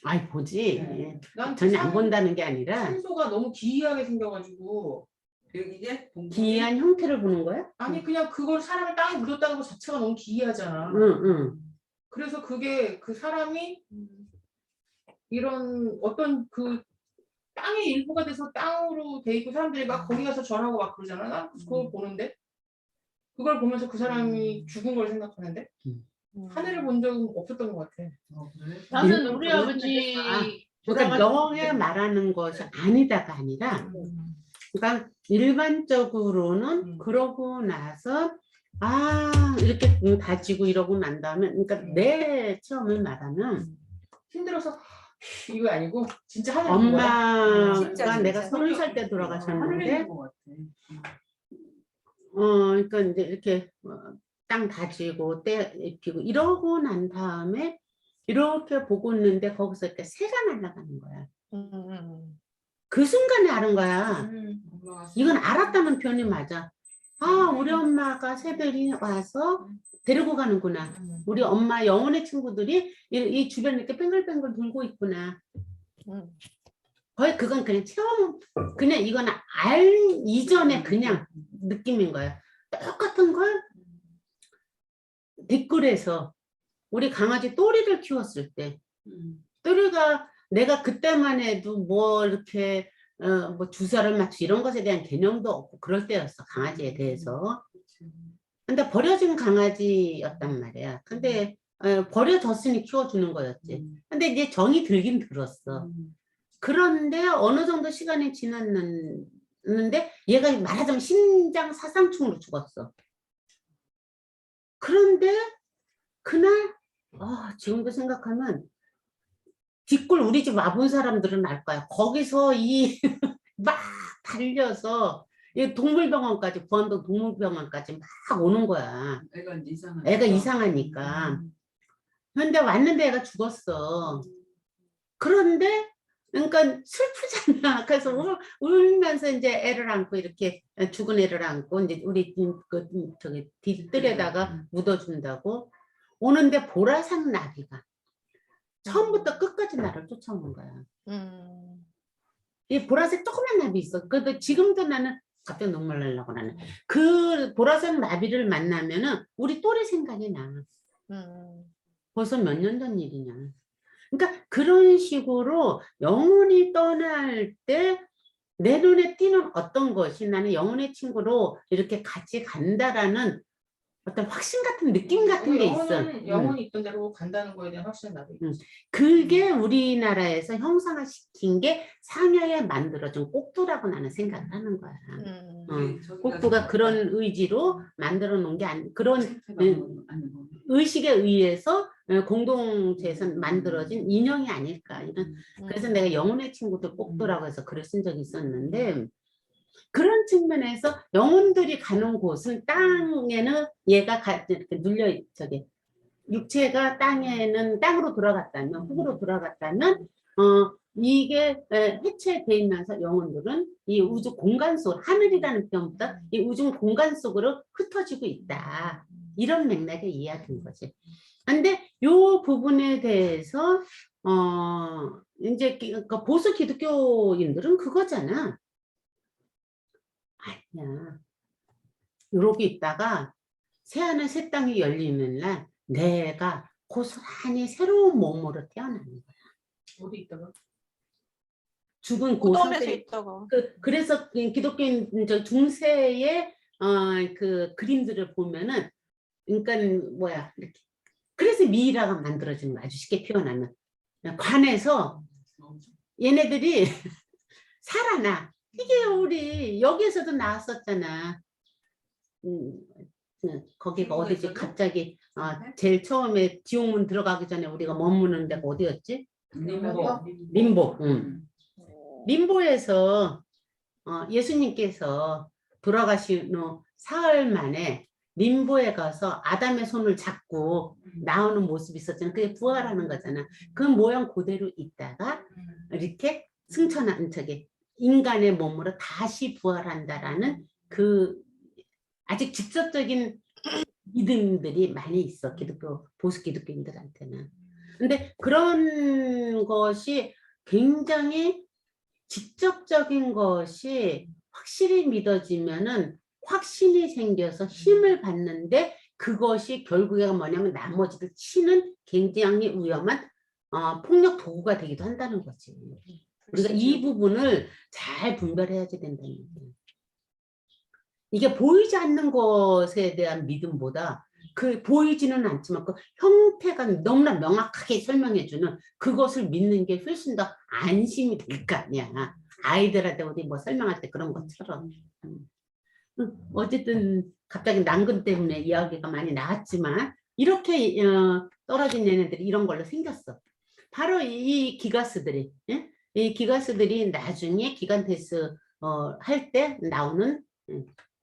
아이 보지. 네. 난 전혀 안 본다는 게 아니라 산소가 너무 기이하게 생겨가지고 이게 기이한 형태를 보는 거야? 아니 그냥 그걸 사람을 땅에 묻었다는 것 자체가 너무 기이하잖아. 응. 그래서 그게 그 사람이 이런 어떤 그 땅의 일부가 돼서 땅으로 돼 있고 사람들이 막 거기 가서 절하고 막 그러잖아. 난 그걸 보는데 그걸 보면서 그 사람이 죽은 걸 생각하는데 하늘을 본 적은 없었던 것 같아. 그래? 나는 우리 아버지 그러니까 돌아가신 너의 말하는 것이 아니다가 아니라 그러니까 일반적으로는 그러고 나서 이렇게 다지고 이러고 난 다음에 그러니까 내 체험을 말하면 힘들어서 이거 아니고 진짜 하늘 본 거야. 엄마가 진짜. 내가 30살 때 하늘에 돌아가셨는데 있는 것 같아. 그러니까 이제 이렇게 땅 다지고 때 입히고 이러고 난 다음에 이렇게 보고 있는데 거기서 이렇게 새가 날아가는 거야. 그 순간에 아는 거야. 이건 알았다는 표현이 맞아. 우리 엄마가 새들이 와서 데리고 가는구나. 우리 엄마 영혼의 친구들이 이 주변에 이렇게 뱅글뱅글 돌고 있구나. 거의 그건 그냥 체험, 그냥 이건 알 이전에 그냥 느낌인 거야. 똑같은 걸 댓글에서 우리 강아지 또리를 키웠을 때 또리가 내가 그때만 해도 뭐 이렇게 뭐 주사를 맞추 이런 것에 대한 개념도 없고 그럴 때였어 강아지에 대해서. 근데 버려진 강아지였단 말이야. 근데 버려졌으니 키워주는 거였지. 근데 이제 정이 들긴 들었어. 그런데 어느 정도 시간이 지났는데 얘가 말하자면 신장 사상충으로 죽었어. 그런데 그날 지금도 생각하면 뒷골 우리 집 와본 사람들은 알 거야. 거기서 막 달려서 이 동물병원까지 부안동 동물병원까지 막 오는 거야. 애가 이상하니까. 그런데 왔는데 애가 죽었어. 그런데 그러니까 슬프잖아. 그래서 울면서 이제 애를 안고 이렇게 죽은 애를 안고 이제 우리 저기 뒷뜰에다가 묻어준다고 오는데 보라색 나비가 처음부터 끝까지 나를 쫓아오는 거야. 이 보라색 조그만 나비 있어. 그래도 지금도 나는 갑자기 눈물 나려고 나는 그 보라색 나비를 만나면은 우리 또래 생각이 나. 벌써 몇 년 전 일이냐. 그러니까 그런 식으로 영혼이 떠날 때 내 눈에 띄는 어떤 것이 나는 영혼의 친구로 이렇게 같이 간다라는 어떤 확신 같은 느낌 같은 게 있어. 영혼이 있던 대로 간다는 거에 대한 확신은 나도 있지. 그게 우리나라에서 형상화시킨 게 상하에 만들어준 꼭두라고 나는 생각을 하는 거야. 꼭두가 그런 의지로 만들어 놓은 게 그런 의식에 의해서 공동체에서 만들어진 인형이 아닐까 이런. 그래서 내가 영혼의 친구들 꼭두라고 해서 글을 쓴 적이 있었는데 그런 측면에서 영혼들이 가는 곳은 땅에는 얘가 이렇게 눌려 저기 육체가 땅으로 돌아갔다면 흙으로 돌아갔다면 이게 해체돼 있면서 영혼들은 이 우주 공간 속 하늘이라는 표현보다 이 우주 공간 속으로 흩어지고 있다. 이런 맥락의 이야기인 거지. 근데 요 부분에 대해서 이제 그 보수 기독교인들은 그거잖아. 아니야. 이러고 있다가 새하늘 새 땅이 열리는 날 내가 고스란히 새로운 몸으로 태어나는 거야. 어디 있다가? 죽은 무덤에서 고사들이 있다가. 그래서 기독교인 중세의 그 그림들을 보면은 그러니까 뭐야 이렇게 그래서 미이라가 만들어지는 거야. 아주 쉽게 표현하면 관에서 얘네들이 살아나. 이게 우리 여기에서도 나왔었잖아. 거기가 어디지? 갑자기 제일 처음에 지옥문 들어가기 전에 우리가 머무는 데가 어디였지? 림보. 림보에서 예수님께서 돌아가신 후 사흘 만에 림보에 가서 아담의 손을 잡고 나오는 모습이 있었잖아. 그게 부활하는 거잖아. 그 모양 그대로 있다가 이렇게 승천한 저기 인간의 몸으로 다시 부활한다라는 그 아직 직접적인 믿음들이 많이 있어. 기독교 보수 기독교인들한테는. 근데 그런 것이 굉장히 직접적인 것이 확실히 믿어지면은 확신이 생겨서 힘을 받는데 그것이 결국에 뭐냐면 나머지를 치는 굉장히 위험한 폭력 도구가 되기도 한다는 거지. 우리가 이 부분을 잘 분별해야 된다는 거예요. 이게 보이지 않는 것에 대한 믿음보다 그 보이지는 않지만 그 형태가 너무나 명확하게 설명해주는 그것을 믿는 게 훨씬 더 안심이 될 거 아니야. 아이들한테 우리 뭐 설명할 때 그런 것처럼. 어쨌든 갑자기 난근 때문에 이야기가 많이 나왔지만 이렇게 떨어진 얘네들이 이런 걸로 생겼어. 바로 이 기가스들이 이 기가스들이 나중에 기간테스 할 때 나오는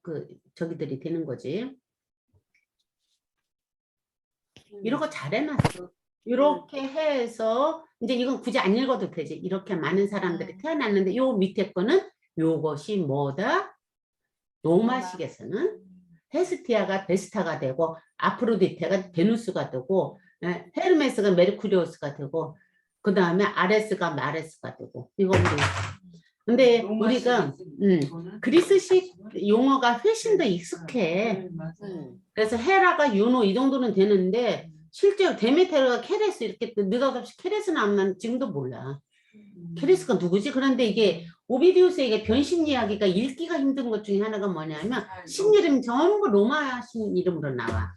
그 저기들이 되는 거지. 이런 거 잘 해놨어. 이렇게 해서 이제 이건 굳이 안 읽어도 되지. 이렇게 많은 사람들이 태어났는데 요 밑에 거는 요것이 뭐다? 로마식에서는 헤스티아가 베스타가 되고 아프로디테가 베누스가 되고 헤르메스가 메르쿠리오스가 되고 그 다음에 아레스가 마레스가 되고 이거 우리 근데 우리가 그리스식 용어가 훨씬 더 익숙해. 그래서 헤라가 유노 이 정도는 되는데 실제로 데메테르가 케레스 이렇게 느닷없이 케레스 나오면 지금도 몰라. 케레스가 누구지? 그런데 이게 오비디우스의 이게 변신 이야기가 읽기가 힘든 것 중에 하나가 뭐냐면 신 이름 전부 로마 신 이름으로 나와.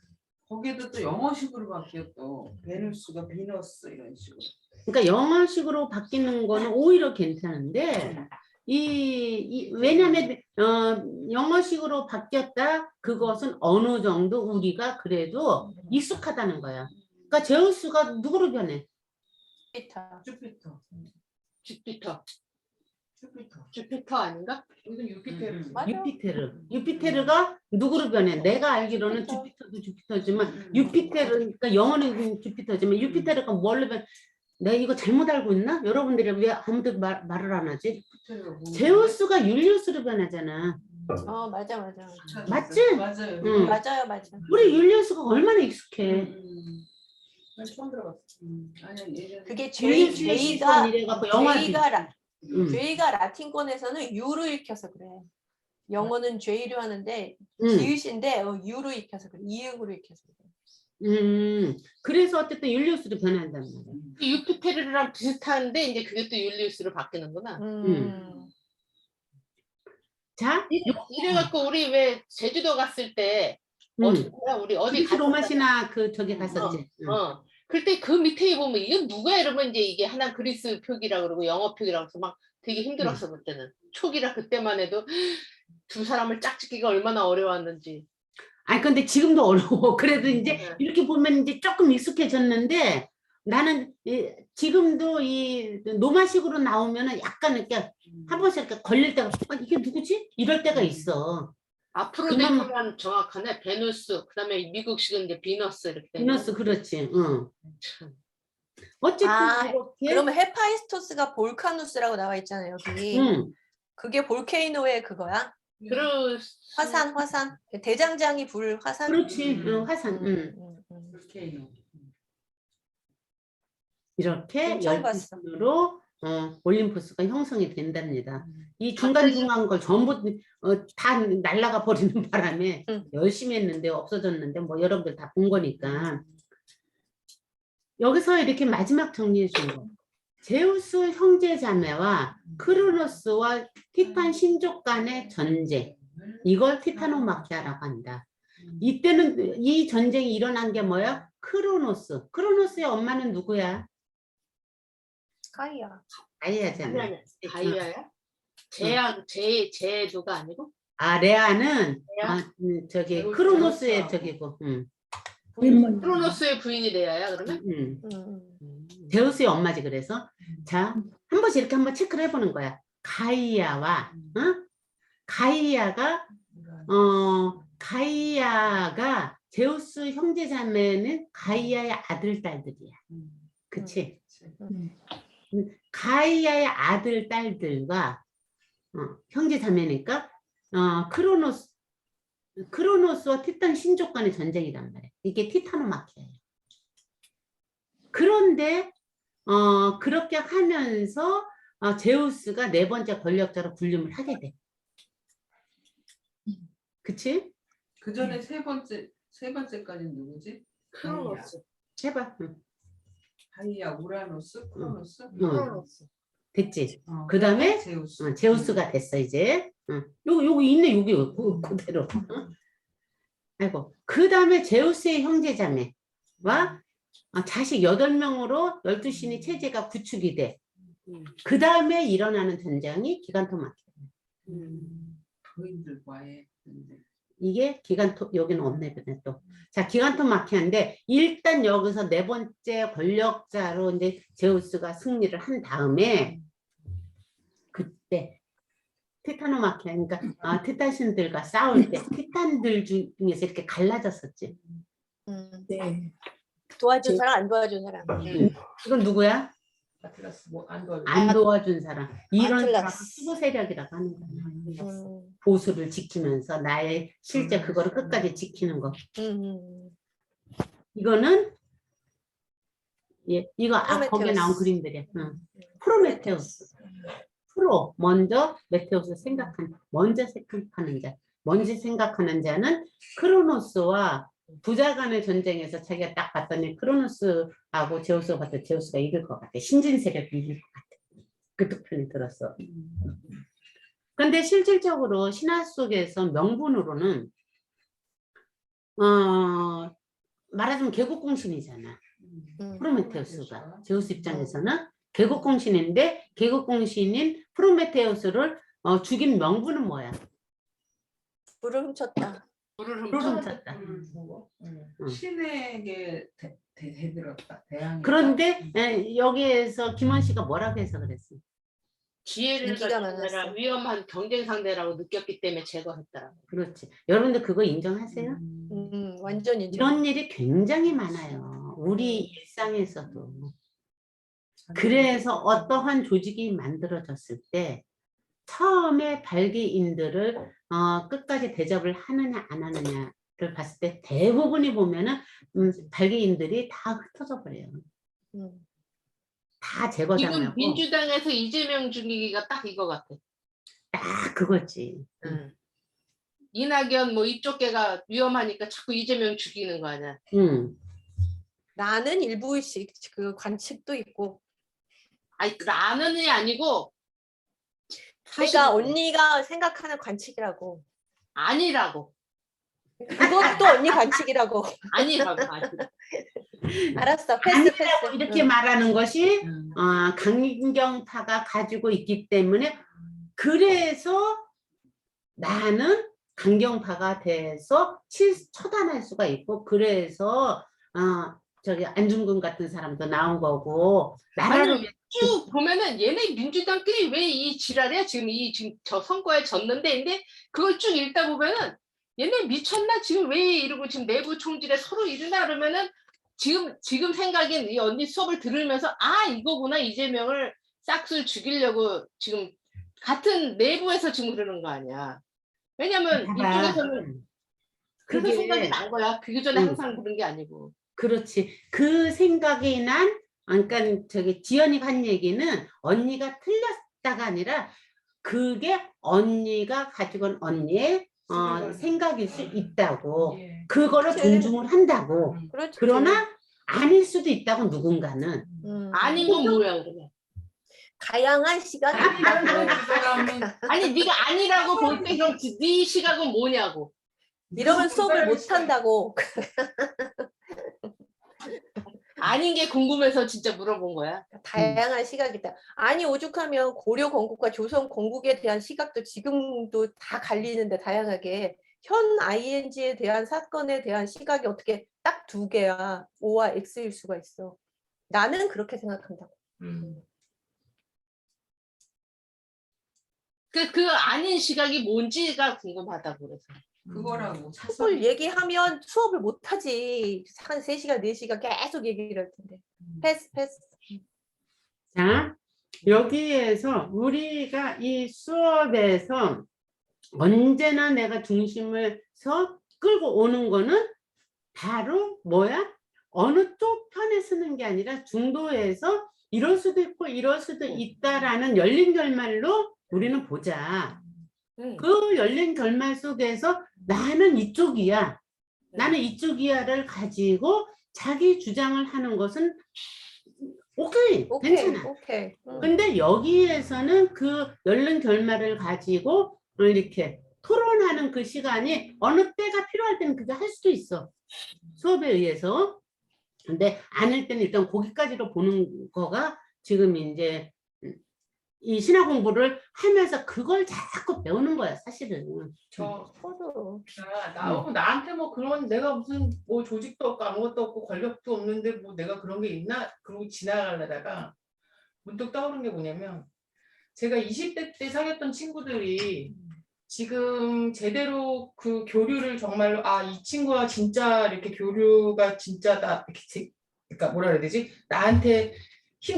거기에도 또 영어식으로 바뀌었어. 베누스가 비너스 이런 식으로. 그러니까 영어식으로 바뀌는 거는 오히려 괜찮은데 왜냐하면 영어식으로 바뀌었다 그것은 어느 정도 우리가 그래도 익숙하다는 거야. 그러니까 제우스가 누구로 변해? 주피터. 주피터 아닌가? 이건 유피테르. 유피테르가 누구로 변해? 내가 알기로는 주피터도 주피터지만 유피테르 그러니까 영어는 주피터지만 유피테르가 뭘로 변해? 내가 이거 잘못 알고 있나? 여러분들이 왜 아무도 말을 안 하지? 뭐 제우스가 율리우스로 변하잖아. 맞아. 맞지? 맞아요. 응. 맞아요. 우리 율리우스가 얼마나 익숙해. 난 처음 들어봤어. 아니 예전에 그게 율리우스 죄가 시선 이래갖고 영화도 응. 죄가 라틴권에서는 유로 읽혀서 그래. 영어는 죄로 하는데 응. 지읒인데 유로 읽혀서 그래. 이응으로 읽혀서 그래. 그래서 어쨌든 율리우스로 변한단 말이야. 유피테르랑 비슷한데 이제 그게 또 율리우스로 바뀌는구나. 자, 이래갖고 우리 왜 제주도 갔을 때 어디야? 우리 어디 그리스 로마 갔었잖아. 신화 그 저기 갔었지. 그때 그 밑에 보면 이건 누구야? 이러면 이제 이게 하나 그리스 표기라 그러고 영어 표기라고 해서 막 되게 힘들었어 그때는. 초기라 그때만 해도 두 사람을 짝짓기가 얼마나 어려웠는지. 아니 근데 지금도 어려워. 그래도 이제 네. 이렇게 보면 이제 조금 익숙해졌는데 나는 지금도 이 로마식으로 나오면은 약간 이렇게 한 번씩 이렇게 걸릴 때가 이게 누구지? 이럴 때가 있어. 아프로데이트만 정확하네. 베누스, 그다음에 미국식은 이제 비너스 이렇게. 비너스 그렇지. 참. 어쨌든 이렇게 그러면 헤파이스토스가 볼카누스라고 나와 있잖아요. 여기. 그게 볼케이노의 그거야? 화산. 대장장이 불 화산? 그렇지. 화산. 볼케이노. 이렇게 처음 봤어. 12신으로 올림푸스가 형성이 된답니다. 이 중간중간 걸 전부 다 날아가 버리는 바람에 열심히 했는데 없어졌는데 뭐 여러분들 다 본 거니까 여기서 이렇게 마지막 정리해 준 거. 제우스 형제 자매와 크로노스와 티탄 신족 간의 전쟁. 이걸 티타노마키아라고 한다. 이때는 이 전쟁이 일어난 게 뭐야? 크로노스. 크로노스의 엄마는 누구야? 가이아. 가이아잖아. 가이아야? 제누가 아니고? 레아는 레아? 저기 제우스, 크로노스의 제우스하고. 저기고. 크로노스의 부인이 레아야 그러면? 제우스의 엄마지 그래서. 자, 한 번씩 이렇게 한번 체크를 해보는 거야. 가이아가 제우스 형제자매는 가이아의 아들 딸들이야. 그치? 가이아의 아들 딸들과 형제자매니까 크로노스와 티탄 신족 간의 전쟁이란 말이야. 이게 티타노마키아예요. 그런데 그렇게 하면서 제우스가 네 번째 권력자로 군림을 하게 돼. 그치? 그 전에 세 번째까지는 누구지? 크로노스. 해봐. 가이아, 우라노스, 크로노스. 크로노스. 됐지? 그 다음에 제우스. 제우스가 됐어 이제. 요거 있네 여기 그대로. 아이고. 그 다음에 제우스의 형제자매와 자식 8명으로 12신의 체제가 구축이 돼. 그 다음에 일어나는 전쟁이 기간토마키아. 부인들과의 전쟁. 이게 여기는 없네 또. 자, 기간토마키아인데 일단 여기서 네 번째 권력자로 이제 제우스가 승리를 한 다음에 그때 티타노마키아, 그러니까 티탄신들과 싸울 때 티탄들 중에서 이렇게 갈라졌었지. 네. 도와준 사람 안 도와준 사람. 이건 누구야? 아틀라스 뭐안 도와줘. 안 도와준 사람. 이런 사람 아틀라스. 수구 세력이라고 하는 거야. 보수를 지키면서 나의 실제 그거를 끝까지 지키는 거. 이거는 이거 거기에 나온 그림들이야. 프로메테우스. 먼저 메테우스 먼저 생각하는 자는 크로노스와 부자 간의 전쟁에서 자기가 딱 봤더니 크로노스하고 제우스가 봤더니 제우스가 이길 것 같아. 신진 세력이 이길 것 같아. 그 투표는 들었어. 근데 실질적으로 신화 속에서 명분으로는 말하자면 개국공신이잖아. 프로메테우스가 제우스 입장에서는 개국공신인데 개국공신인 프로메테우스를 죽인 명분은 뭐야? 불을 훔쳤다. 불을 훔쳤다. 신에게 대들었다. 그런데 여기에서 김원 씨가 뭐라고 해서 그랬어? 지혜를 인기가 가진 자라 많았어. 위험한 경쟁 상대라고 느꼈기 때문에 제거했더라고. 그렇지. 여러분들 그거 인정하세요? 완전 인정. 이런 일이 굉장히 많아요. 우리 일상에서도. 그래서 어떠한 조직이 만들어졌을 때 처음에 발기인들을 끝까지 대접을 하느냐 안 하느냐를 봤을 때 대부분이 보면은 발기인들이 다 흩어져 버려요. 다 지금 제거당하고 민주당에서 이재명 죽이기가 딱 이거 같아. 딱 그거지. 이낙연 뭐 이쪽 개가 위험하니까 자꾸 이재명 죽이는 거 아니야. 나는 일부의식 그 관측도 있고. 아니 나는이 아니고 그러니까 언니가 생각하는 관측이라고. 아니라고. 그것도 언니 관측이라고. 아니라고. 알았어. 패스 아니라고 패스. 이렇게 말하는 것이 강경파가 가지고 있기 때문에 그래서 나는 강경파가 돼서 처단할 수가 있고 그래서 저기 안중근 같은 사람도 나온 거고 나라를 아니 쭉 보면은 얘네 민주당끼리 왜 이 지랄이야 지금 저 선거에 졌는데 근데 그걸 쭉 읽다 보면은 얘네 미쳤나 지금 왜 이러고 지금 내부 총질에 서로 이러나 그러면은 지금 생각엔 이 언니 수업을 들으면서 이거구나 이재명을 싹쓸 죽이려고 지금 같은 내부에서 지금 그러는 거 아니야. 왜냐면 이쪽에서는 그래서 그게 생각이 난 거야. 그게 전에 항상 그런 게 아니고. 그렇지. 그 생각이 난 그러니까 저기 지연이가 한 얘기는 언니가 틀렸다가 아니라 그게 언니가 가지고 온 언니의 생각일 수 있다고. 예. 그거를 그치. 존중을 한다고. 그렇지. 그러나 아닐 수도 있다고 누군가는. 아닌 건 뭐야 그러면. 다양한 시각이 아니라고 있다고. 그 사람은 아니 네가 아니라고 볼 때 그럼 네 시각은 뭐냐고. 이러면 수업을 못 한다고. 아닌 게 궁금해서 진짜 물어본 거야. 다양한 시각이 있다. 아니 오죽하면 고려 건국과 조선 건국에 대한 시각도 지금도 다 갈리는데 다양하게 현 ING에 대한 사건에 대한 시각이 어떻게 딱 두 개야. O와 X일 수가 있어. 나는 그렇게 생각한다고. 그 아닌 시각이 뭔지가 궁금하다고 그래서. 그거라고 그걸 얘기하면 수업을 못 하지. 한 3시간, 4시간 계속 얘기를 할 텐데. 패스. 자, 여기에서 우리가 이 수업에서 언제나 내가 중심을 끌고 오는 거는 바로 뭐야? 어느 쪽 편에 쓰는 게 아니라 중도에서 이럴 수도 있고 이럴 수도 있다라는 열린 결말로 우리는 보자. 그 열린 결말 속에서 나는 이쪽이야. 나는 이쪽이야를 가지고 자기 주장을 하는 것은 오케이, 괜찮아. 오케이. 근데 여기에서는 그 열린 결말을 가지고 이렇게 토론하는 그 시간이 어느 때가 필요할 때는 그게 할 수도 있어. 수업에 의해서. 근데 아닐 때는 일단 거기까지로 보는 거가 지금 이제 이 신화 공부를 하면서 그걸 자꾸 배우는 거야, 사실은. 저도. 나오고 나한테 뭐 그런 내가 무슨 뭐 조직도 없고 아무것도 없고 권력도 없는데 뭐 내가 그런 게 있나? 그러고 지나가려다가 문득 떠오른 게 뭐냐면 제가 20대 때 사귀었던 친구들이 지금 제대로 그 교류를 정말로 이 친구와 진짜 이렇게 교류가 진짜다 이렇게 그러니까 뭐라 그래야 되지? 나한테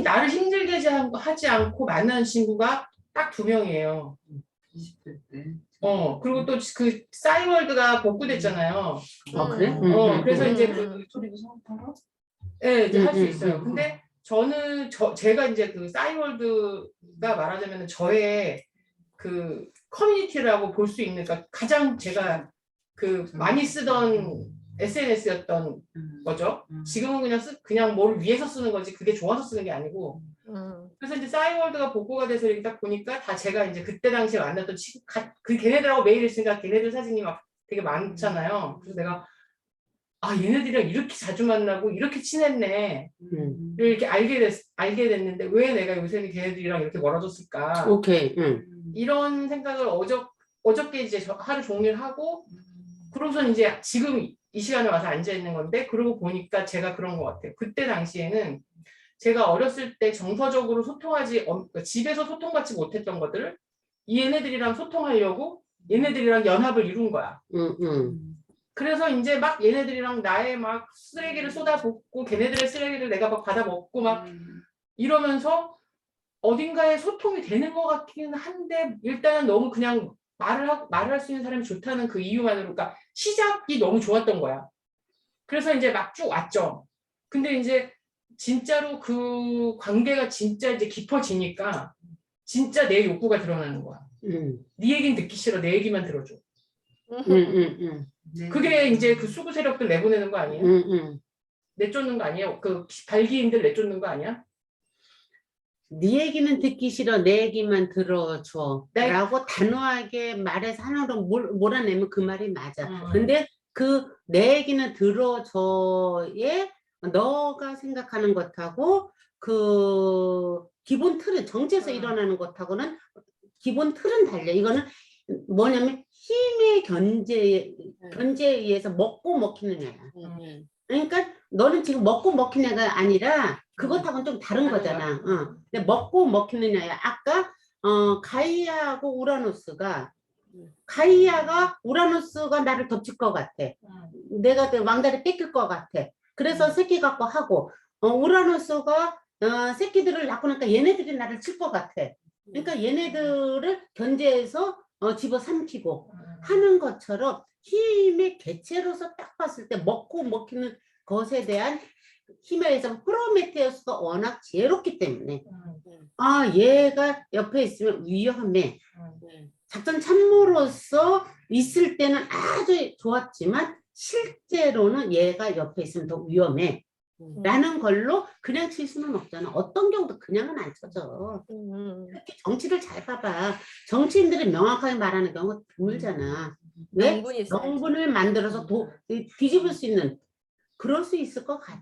나를 힘들게 하지 않고 만난 친구가 딱 2명이에요. 20대 때. 그리고 또 그 싸이월드가 복구됐잖아요. 그래? 그래서 이제 그 소리도 성급하고? 네, 이제 할 수 있어요. 근데 저는 제가 이제 그 싸이월드가 말하자면 저의 그 커뮤니티라고 볼 수 있는, 그러니까 가장 제가 그 많이 쓰던 SNS였던 거죠. 지금은 그냥 뭘 위해서 쓰는 거지 그게 좋아서 쓰는 게 아니고. 그래서 이제 싸이월드가 복구가 돼서 이렇게 딱 보니까 다 제가 이제 그때 당시에 만났던 그 걔네들하고 매일 있으니까 걔네들 사진이 막 되게 많잖아요. 그래서 내가 얘네들이랑 이렇게 자주 만나고 이렇게 친했네. 이렇게 알게 됐는데 왜 내가 요새는 걔네들이랑 이렇게 멀어졌을까. 오케이. 이런 생각을 어저께 이제 하루 종일 하고 그러고서 이제 지금 이 시간에 와서 앉아 있는 건데 그러고 보니까 제가 그런 것 같아요. 그때 당시에는 제가 어렸을 때 정서적으로 집에서 소통받지 못했던 것들을 얘네들이랑 소통하려고 얘네들이랑 연합을 이룬 거야. 그래서 이제 막 얘네들이랑 나의 막 쓰레기를 쏟아붓고 걔네들의 쓰레기를 내가 막 받아먹고 막 이러면서 어딘가에 소통이 되는 것 같기는 한데 일단은 너무 그냥 말을 할 수 있는 사람이 좋다는 그 이유만으로 그러니까 시작이 너무 좋았던 거야. 그래서 이제 막 쭉 왔죠. 근데 이제 진짜로 그 관계가 진짜 이제 깊어지니까 진짜 내 욕구가 드러나는 거야. 네 얘기는 듣기 싫어. 내 얘기만 들어줘. 네. 그게 이제 그 수구 세력들 내보내는 거 아니에요? 내쫓는 거 아니에요? 그 발기인들 내쫓는 거 아니야? 네 얘기는 듣기 싫어. 내 얘기만 들어줘. 네. 라고 단호하게 말해서 하나로 몰아내면 그 말이 맞아. 음. 근데 그 내 얘기는 들어줘에 너가 생각하는 것하고 그 기본 틀은 정치에서 일어나는 것하고는 기본 틀은 달려. 이거는 뭐냐면 힘의 견제에 의해서 먹고 먹히느냐야. 그러니까 너는 지금 먹고 먹히냐가 아니라 그것하고는 좀 다른 거잖아. 근데 먹고 먹히느냐야. 아까 가이아하고 우라노스가 가이아가 우라노스가 나를 덮칠 것 같아. 내가 왕다리 뺏길 것 같아. 그래서 새끼 갖고 하고 우라노스가 새끼들을 낳고 나니까 얘네들이 나를 칠 것 같아. 그러니까 얘네들을 견제해서 집어삼키고 하는 것처럼 힘의 개체로서 딱 봤을 때 먹고 먹히는 것에 대한 힘에 의해서 프로메테우스가 워낙 지혜롭기 때문에 아 얘가 옆에 있으면 위험해. 작전 참모로서 있을 때는 아주 좋았지만 실제로는 얘가 옆에 있으면 더 위험해. 라는 걸로 그냥 칠 수는 없잖아. 어떤 경우도 그냥은 안 쳐져. 특히 정치를 잘 봐봐. 정치인들이 명확하게 말하는 경우가 드물잖아. 왜? 명분이 있어야지. 명분을 만들어서 뒤집을 수 있는 그럴 수 있을 것 같아.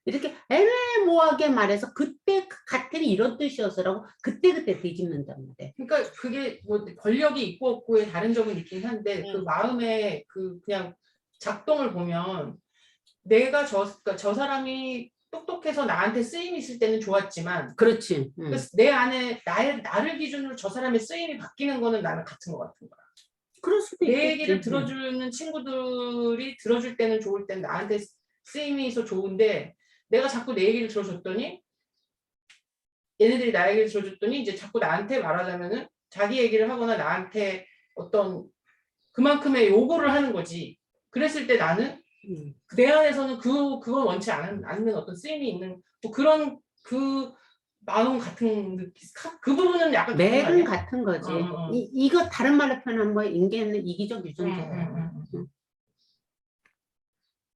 이렇게 애매모호하게 말해서 그때 같은 이런 뜻이었어라고 그때그때 뒤집는단 말이야. 그러니까 그게 뭐 권력이 있고 없고의 다른 점은 있긴 한데 그 마음의 그 그냥 작동을 보면 내가 그러니까 저 사람이 똑똑해서 나한테 쓰임이 있을 때는 좋았지만 그렇지. 그래서 내 안에 나를 기준으로 저 사람의 쓰임이 바뀌는 거는 나는 같은 것 같은 거야. 그럴 수도 내 있겠지. 얘기를 들어주는 친구들이 들어줄 때는 좋을 땐 나한테 쓰임이 있어 좋은데 내가 자꾸 내 얘기를 들어줬더니 얘네들이 나 얘기를 들어줬더니 이제 자꾸 나한테 말하자면은 자기 얘기를 하거나 나한테 어떤 그만큼의 요구를 하는 거지. 그랬을 때 나는 내 안에서는 그건 원치 않는 어떤 쓰임이 있는 뭐 그런 그 마음 같은 느낌 그 부분은 약간 같은 거 맥은 아니야? 같은 거지. 어. 이거 다른 말로 표현하면 뭐 인간은 이기적 유전자야.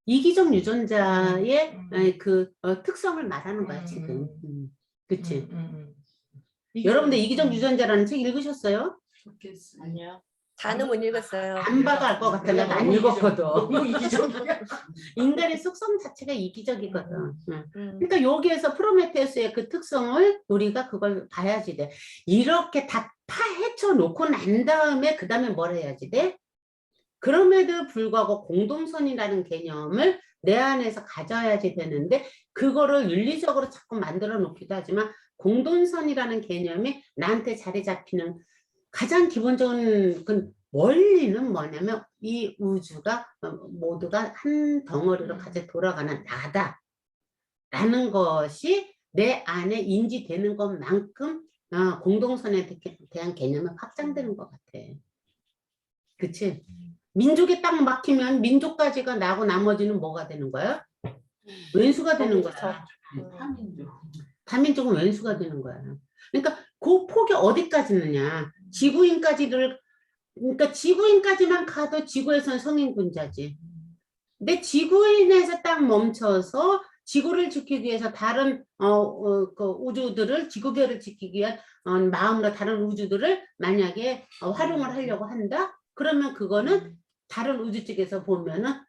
이기적 유전자의 그 특성을 말하는 거야 지금. 그치? 여러분들 이기적 유전자라는 책 읽으셨어요? 좋겠어요. 아니요. 다는 못 읽었어요. 안 봐도 알 것 같아. 내가 안 너무 읽었거든. 너무 이기적이야. 인간의 속성 자체가 이기적이거든. 그러니까 여기에서 프로메테우스의 그 특성을 우리가 그걸 봐야지 돼. 이렇게 다 파헤쳐 놓고 난 다음에 그 다음에 뭘 해야지 돼? 그럼에도 불구하고 공동선이라는 개념을 내 안에서 가져야지 되는데 그거를 윤리적으로 자꾸 만들어 놓기도 하지만 공동선이라는 개념이 나한테 자리 잡히는 가장 기본적인 그 원리는 뭐냐면 이 우주가 모두가 한 덩어리로 같이 돌아가는 나다 라는 것이 내 안에 인지되는 것만큼 공동선에 대한 개념이 확장되는 것 같아. 그치? 민족이 딱 막히면 민족까지가 나고 나머지는 뭐가 되는 거야? 웬수가 되는 거야. 파민족. 다민족은 웬수가 되는 거야. 그러니까 그 폭이 어디까지 있느냐. 지구인까지를 그러니까 지구인까지만 가도 지구에선 성인군자지. 근데 지구인에서 딱 멈춰서 지구를 지키기 위해서 다른 그 우주들을 지구별을 지키기 위한 마음으로 다른 우주들을 만약에 활용을 하려고 한다. 그러면 그거는 다른 우주 쪽에서 보면은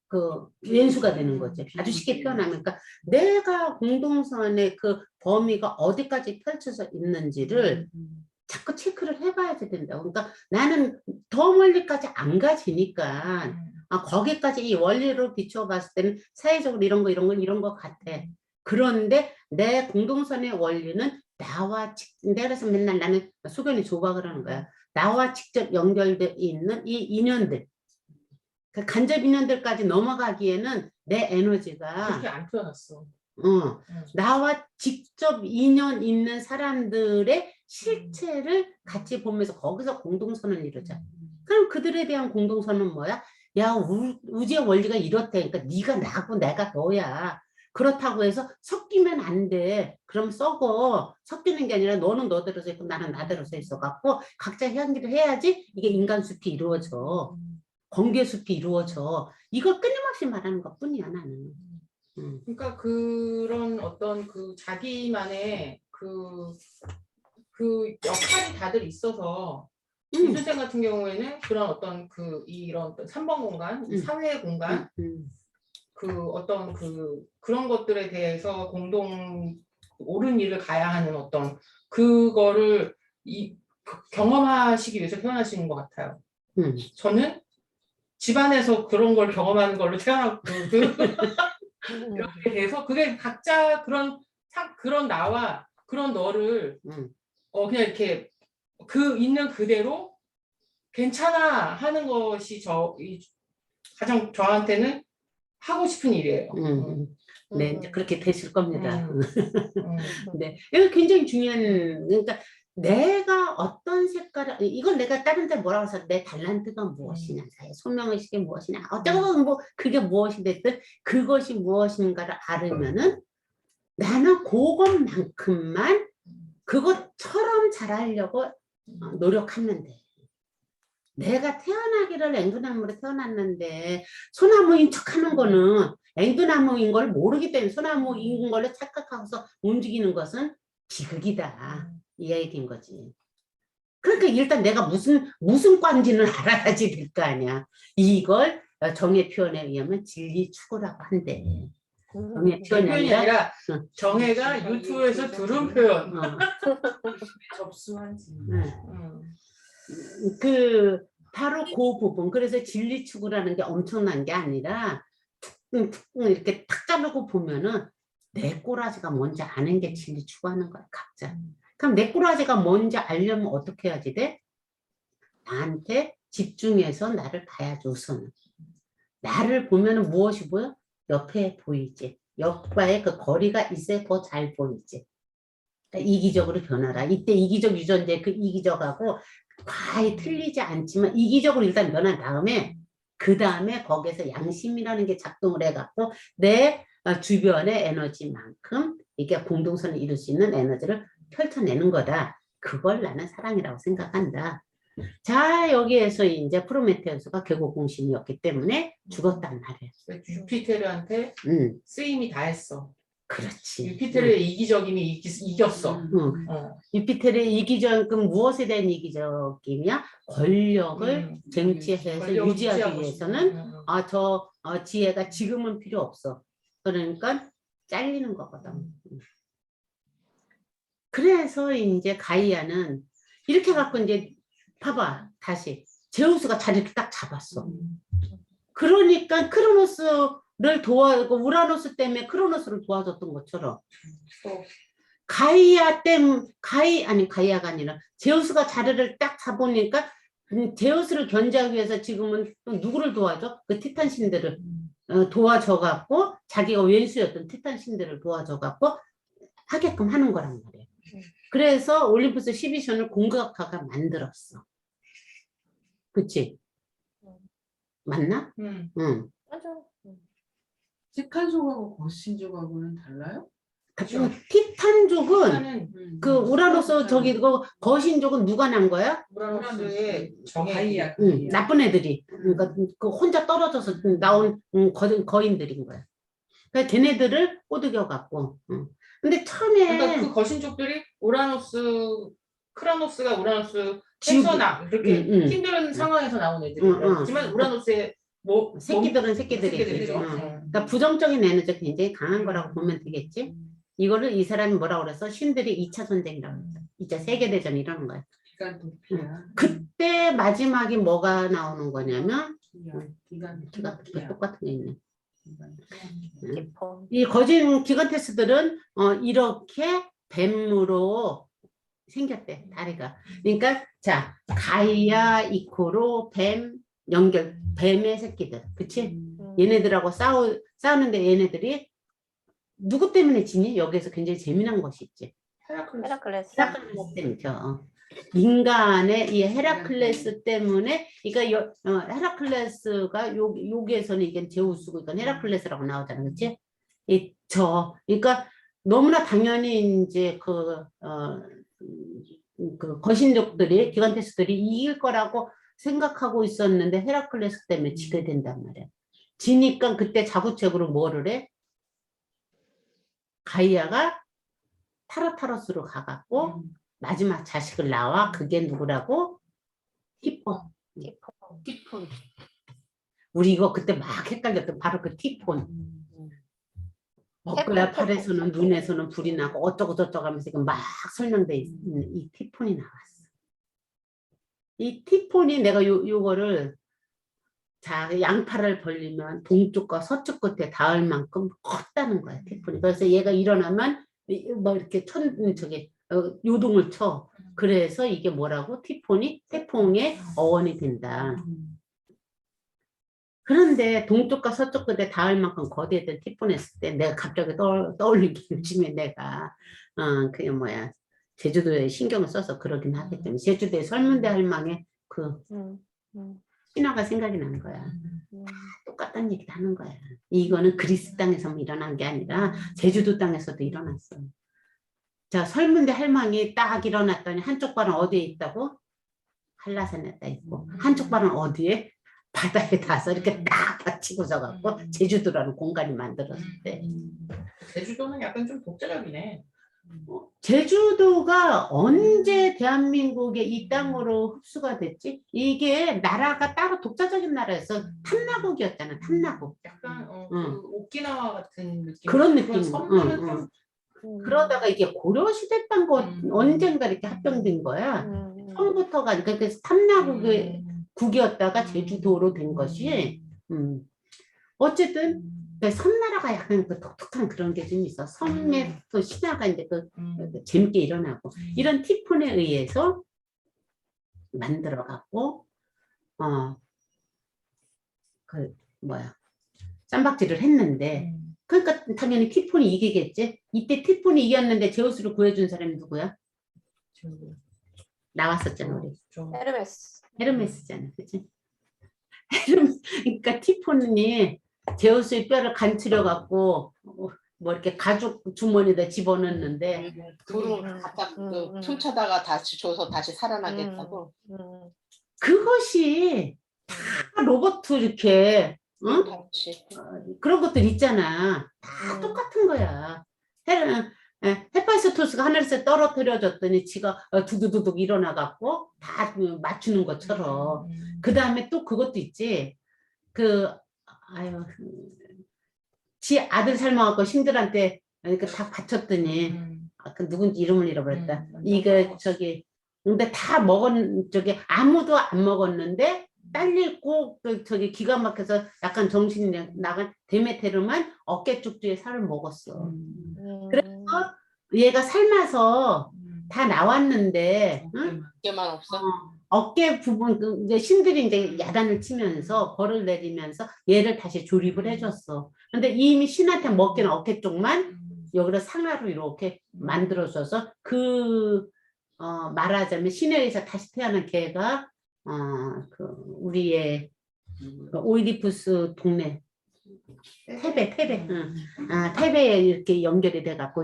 그 왼수가 되는 거지. 아주 쉽게 표현하면 그러니까 내가 공동선의 그 범위가 어디까지 펼쳐져 있는지를 자꾸 체크를 해봐야 된다. 그러니까 나는 더 멀리까지 안 가지니까 거기까지 이 원리로 비춰봤을 때는 사회적으로 이런 거 같아. 그런데 내 공동선의 원리는 나와 내가 그래서 맨날 나는 소견이 조박을 하는 거야. 나와 직접 연결되어 있는 이 인연들, 그 간접 인연들까지 넘어가기에는 내 에너지가 그렇게 안 태어났어. 나와 직접 인연 있는 사람들의 실체를 같이 보면서 거기서 공동선을 이루자. 그럼 그들에 대한 공동선은 뭐야? 야, 우주의 원리가 이렇대. 그러니까 네가 나고 내가 너야. 그렇다고 해서 섞이면 안 돼. 그럼 썩어. 섞이는 게 아니라 너는 너대로 서 있고 나는 나대로 서 있어 갖고 각자 향기를 해야지 이게 인간 숲이 이루어져. 관계 숲이 이루어져. 이걸 끊임없이 말하는 것뿐이야 나는. 그러니까 그런 어떤 그 자기만의 그 역할이 다들 있어서 이수생 같은 경우에는 그런 어떤 이런 어떤 3번 공간, 사회 공간, 그 어떤 그런 것들에 대해서 공동 옳은 일을 가야 하는 어떤 그거를 경험하시기 위해서 태어나시는 것 같아요. 저는 집안에서 그런 걸 경험하는 걸로 태어났고 이렇게 돼서 그게 각자 그런 나와 그런 너를 그냥 이렇게 있는 그대로 괜찮아 하는 것이 가장 저한테는 하고 싶은 일이에요. 네, 이제 그렇게 되실 겁니다. 네, 이거 굉장히 중요한, 그러니까 내가 어떤 색깔을, 이걸 내가 다른 데 뭐라고 해서 내 달란트가 무엇이냐, 나의 소명의식이 무엇이냐, 어쩌고 뭐 그게 무엇이 됐든 그것이 무엇인가를 알으면은 나는 그것만큼만 그것처럼 잘하려고 노력하면 돼. 내가 태어나기를 앵두나무로 태어났는데 소나무인 척하는 거는 앵두나무인 걸 모르기 때문에 소나무인 걸로 착각하고서 움직이는 것은 비극이다. 이 얘기인 거지. 그러니까 일단 내가 무슨 과인지는 알아야지 될 거 아니야. 이걸 정의 표현에 의하면 진리 추구라고 한대. 정의 표현이 표현이 아니라 응. 정혜가 유튜브에서 들은 표현. 접수한 지. 바로 그 부분. 그래서 진리 추구라는 게 엄청난 게 아니라 툭 이렇게 탁 자르고 보면은 내 꼬라지가 뭔지 아는 게 진리 추구하는 거야, 각자. 그럼 내 꼬라지가 뭔지 알려면 어떻게 해야지 돼? 나한테 집중해서 나를 봐야지 우선은. 나를 보면은 무엇이 보여? 옆에 보이지. 옆과의 그 거리가 있어야 더 잘 보이지. 그러니까 이기적으로 변하라. 이때 이기적 유전자 그 이기적하고 과히 틀리지 않지만 이기적으로 일단 변한 다음에 그 다음에 거기에서 양심이라는 게 작동을 해갖고 내 주변의 에너지만큼 이게 공동선을 이룰 수 있는 에너지를 펼쳐내는 거다. 그걸 나는 사랑이라고 생각한다. 자, 여기에서 이제 프로메테우스가 궤고공신이었기 때문에 죽었단 말이에요. 유피테르한테 쓰임이 다 했어. 그렇지. 유피테르의 이기적임이 이겼어. 유피테르의 이기적은 무엇에 대한 이기적이냐? 권력을 쟁취해서 권력을 유지하기 유지하고 위해서는 저 지혜가 지금은 필요 없어. 그러니까 잘리는 거거든. 그래서 이제 가이아는 이렇게 갖고 이제 봐봐 다시 제우스가 자리를 딱 잡았어. 그러니까 크로노스를 도와주고 우라노스 때문에 크로노스를 도와줬던 것처럼 가이아가 아니라 제우스가 자리를 딱 잡으니까 제우스를 견제하기 위해서 지금은 또 누구를 도와줘? 그 티탄 신들을 도와줘갖고 자기가 왼수였던 티탄 신들을 도와줘갖고 하게끔 하는 거란 말이에요. 그래서 올림푸스 12선을 공각화가 만들었어. 그치? 맞나? 응. 맞아. 티탄족하고 거신족하고는 달라요? 티탄족은 그 우라노스 저기 거신족은 누가 난 거야? 우라노스의 정의. 가이아. 나쁜 애들이. 그러니까 그 혼자 떨어져서 나온 거인들인 거야. 그러니까 걔네들을 꼬드겨 갖고. 근데 처음에 그러니까 그 거신족들이 크라노스가 우라노스 해서나 그렇게 힘든 상황에서 나온 애들이에요. 하지만 우라노스의 새끼들은 새끼들이지. 그러니까 부정적인 에너지가 굉장히 강한 거라고 보면 되겠지. 이거를 이 사람이 뭐라고 그랬어? 신들이 2차 전쟁이라고 했어. 2차 세계대전 이러는 거야. 그때 마지막에 뭐가 나오는 거냐면 기가 똑같은 게 있네. 이 거진 기간테스들은 이렇게 뱀으로 생겼대 다리가. 그러니까 자 가이아 이코로 뱀 연결 뱀의 새끼들, 그치? 얘네들하고 싸우는데 얘네들이 누구 때문에 지니? 여기에서 굉장히 재미난 것이 있지. 헤라클레스. 헤라클레스. 헤라클레스 때문이죠. 인간의 이 헤라클레스 때문에, 그러니까 헤라클레스가 여기에서는 이게 제우스고, 이건 헤라클레스라고 나오잖아, 그렇지? 그러니까 너무나 당연히 이제 그 거신족들이, 기간테스들이 이길 거라고 생각하고 있었는데 헤라클레스 때문에 지게 된단 말이야. 지니까 그때 자구책으로 뭐를 해? 가이아가 타르타로스로 가갖고 마지막 자식을 낳아. 그게 누구라고? 티폰. 티폰. 우리 이거 그때 막 헷갈렸던 바로 그 티폰. 먹고야 팔에서는 눈에서는 불이 나고 어쩌고 저쩌고 하면서 이거 막 설명돼 있는 이 티폰이 나왔어. 이 티폰이 내가 요거를 자, 양팔을 벌리면 동쪽과 서쪽 끝에 닿을 만큼 컸다는 거야, 티폰이. 그래서 얘가 일어나면 뭐 이렇게 요동을 쳐. 그래서 이게 뭐라고? 티폰이 태풍의 어원이 된다. 그런데 동쪽과 서쪽 끝에 닿을 만큼 거대했던 티폰 했을 때 내가 갑자기 떠올린 게 요즘에 내가 그게 뭐야, 제주도에 신경을 써서 그러긴 하겠지만 제주도에 설문대 할망에 그 신화가 생각이 나는 거야. 똑같은 얘기를 하는 거야. 이거는 그리스 땅에서만 일어난 게 아니라 제주도 땅에서도 일어났어. 자, 설문대 할망이 딱 일어났더니 한쪽 발은 어디에 있다고? 한라산에 딱 있고 한쪽 발은 어디에? 바다에 닿아서 이렇게 딱 받치고서 갖고 제주도라는 공간이 만들어졌을 때. 제주도는 약간 좀 독자적이네. 제주도가 언제 대한민국의 이 땅으로 흡수가 됐지? 이게 나라가 따로 독자적인 나라에서 탐나국이었잖아, 탐나국. 약간 응. 그 오키나와 같은 느낌. 그런 느낌. 섬들은 좀 그러다가 이게 고려시대 땅 언젠가 이렇게 합병된 거야. 처음부터가 그래서 탐나국의 국이었다가 제주도로 된 것이. 어쨌든 섬나라가 약간 그 독특한 그런 게 좀 있어. 섬의 그 신화가 이제 재밌게 일어나고 이런 티폰에 의해서 만들어갖고 그 뭐야 쌈박질을 했는데 그러니까 당연히 티폰이 이기겠지. 이때 티폰이 이겼는데 제우스를 구해준 사람이 누구야? 나왔었잖아 우리. 헤르메스잖아, 그치? 그러니까 티폰이 제우스의 뼈를 간추려 갖고 뭐 이렇게 가죽 주머니에다 집어넣는데 불을 갖다 훔쳐다가 다시 줘서 다시 살아나겠다고. 그것이 다 로버트 이렇게 그런 것들 있잖아. 다 똑같은 거야. 헤파이스토스가 하늘에서 떨어뜨려졌더니 지가 두두두둑 일어나 갖고 다 맞추는 것처럼. 그 다음에 또 그것도 있지. 지 아들 삶아갖고 신들한테 이렇게 다 바쳤더니 그 누군지 이름을 잃어버렸다. 이거 근데 다 아무도 안 먹었는데 딸릴 꼭 기가 막혀서 약간 정신이 나간 데메테르만 어깨 쪽지에 살을 먹었어. 그래서 얘가 삶아서 다 나왔는데 어깨만 없어? 어깨 부분 이제 신들이 이제 야단을 치면서 벌을 내리면서 얘를 다시 조립을 해줬어. 근데 이미 신한테 먹기는 어깨 쪽만 여기를 상하로 이렇게 만들어줘서 말하자면 신에 의해서 다시 태어난 걔가 우리의 오이디푸스 동네 테베에 이렇게 연결이 돼갖고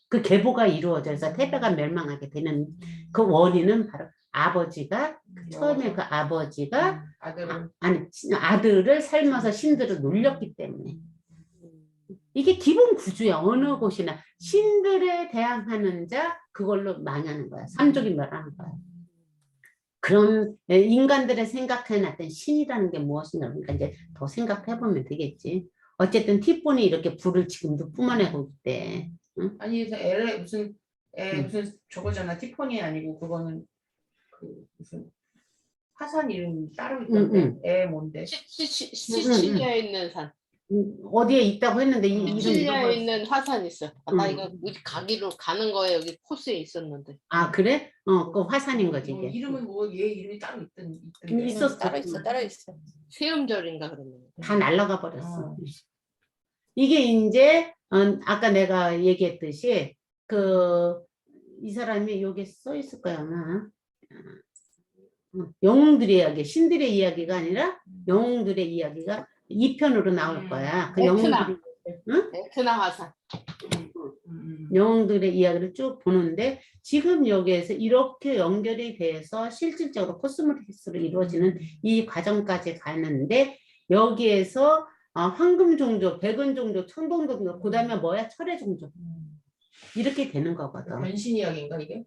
그 계보가 이루어져서 테베가 멸망하게 되는 그 원인은 바로 아버지가 처음에 그 아버지가 아들을 삶아서 신들을 놀렸기 때문에. 이게 기본 구조야. 어느 곳이나 신들에 대항하는 자 그걸로 망하는 거야. 삼족이 멸하는 거야. 그럼 인간들의 생각해놨던 신이라는 게 무엇인가, 그러니까 이제 더 생각해보면 되겠지. 어쨌든 티폰이 이렇게 불을 지금도 뿜어내고 있대. 응? 아니 무슨 저거잖아. 티폰이 아니고 그거는 그 무슨 화산 이름 따로 있던데. 뭔데? 시칠리아에 있는 산. 어디에 있다고 했는데 이 이름 시칠리아에 잃어버렸어. 있는 화산 있어. 나 응. 이거 가기로 가는 거에 여기 코스에 있었는데. 아 그래? 그 화산인 거지 이게. 이름은 뭐 얘 이름이 따로 있던데. 있었어. 따로 있어, 따로 있어. 세음절인가 그러면. 다 날아가 버렸어. 어. 이게 이제 아까 내가 얘기했듯이 이 사람이 여기 써 있을 거야 아마. 영웅들의 이야기, 신들의 이야기가 아니라 영웅들의 이야기가 2편으로 나올 거야. 그 베트남. 응? 베트남 화산. 영웅들의 이야기를 쭉 보는데 지금 여기에서 이렇게 연결이 돼서 실질적으로 코스모티스로 이루어지는 이 과정까지 가는데 여기에서 황금 종족, 백은 종족, 천동 종족, 그 다음에 뭐야? 철의 종족. 이렇게 되는 거거든. 변신 이야기인가 이게?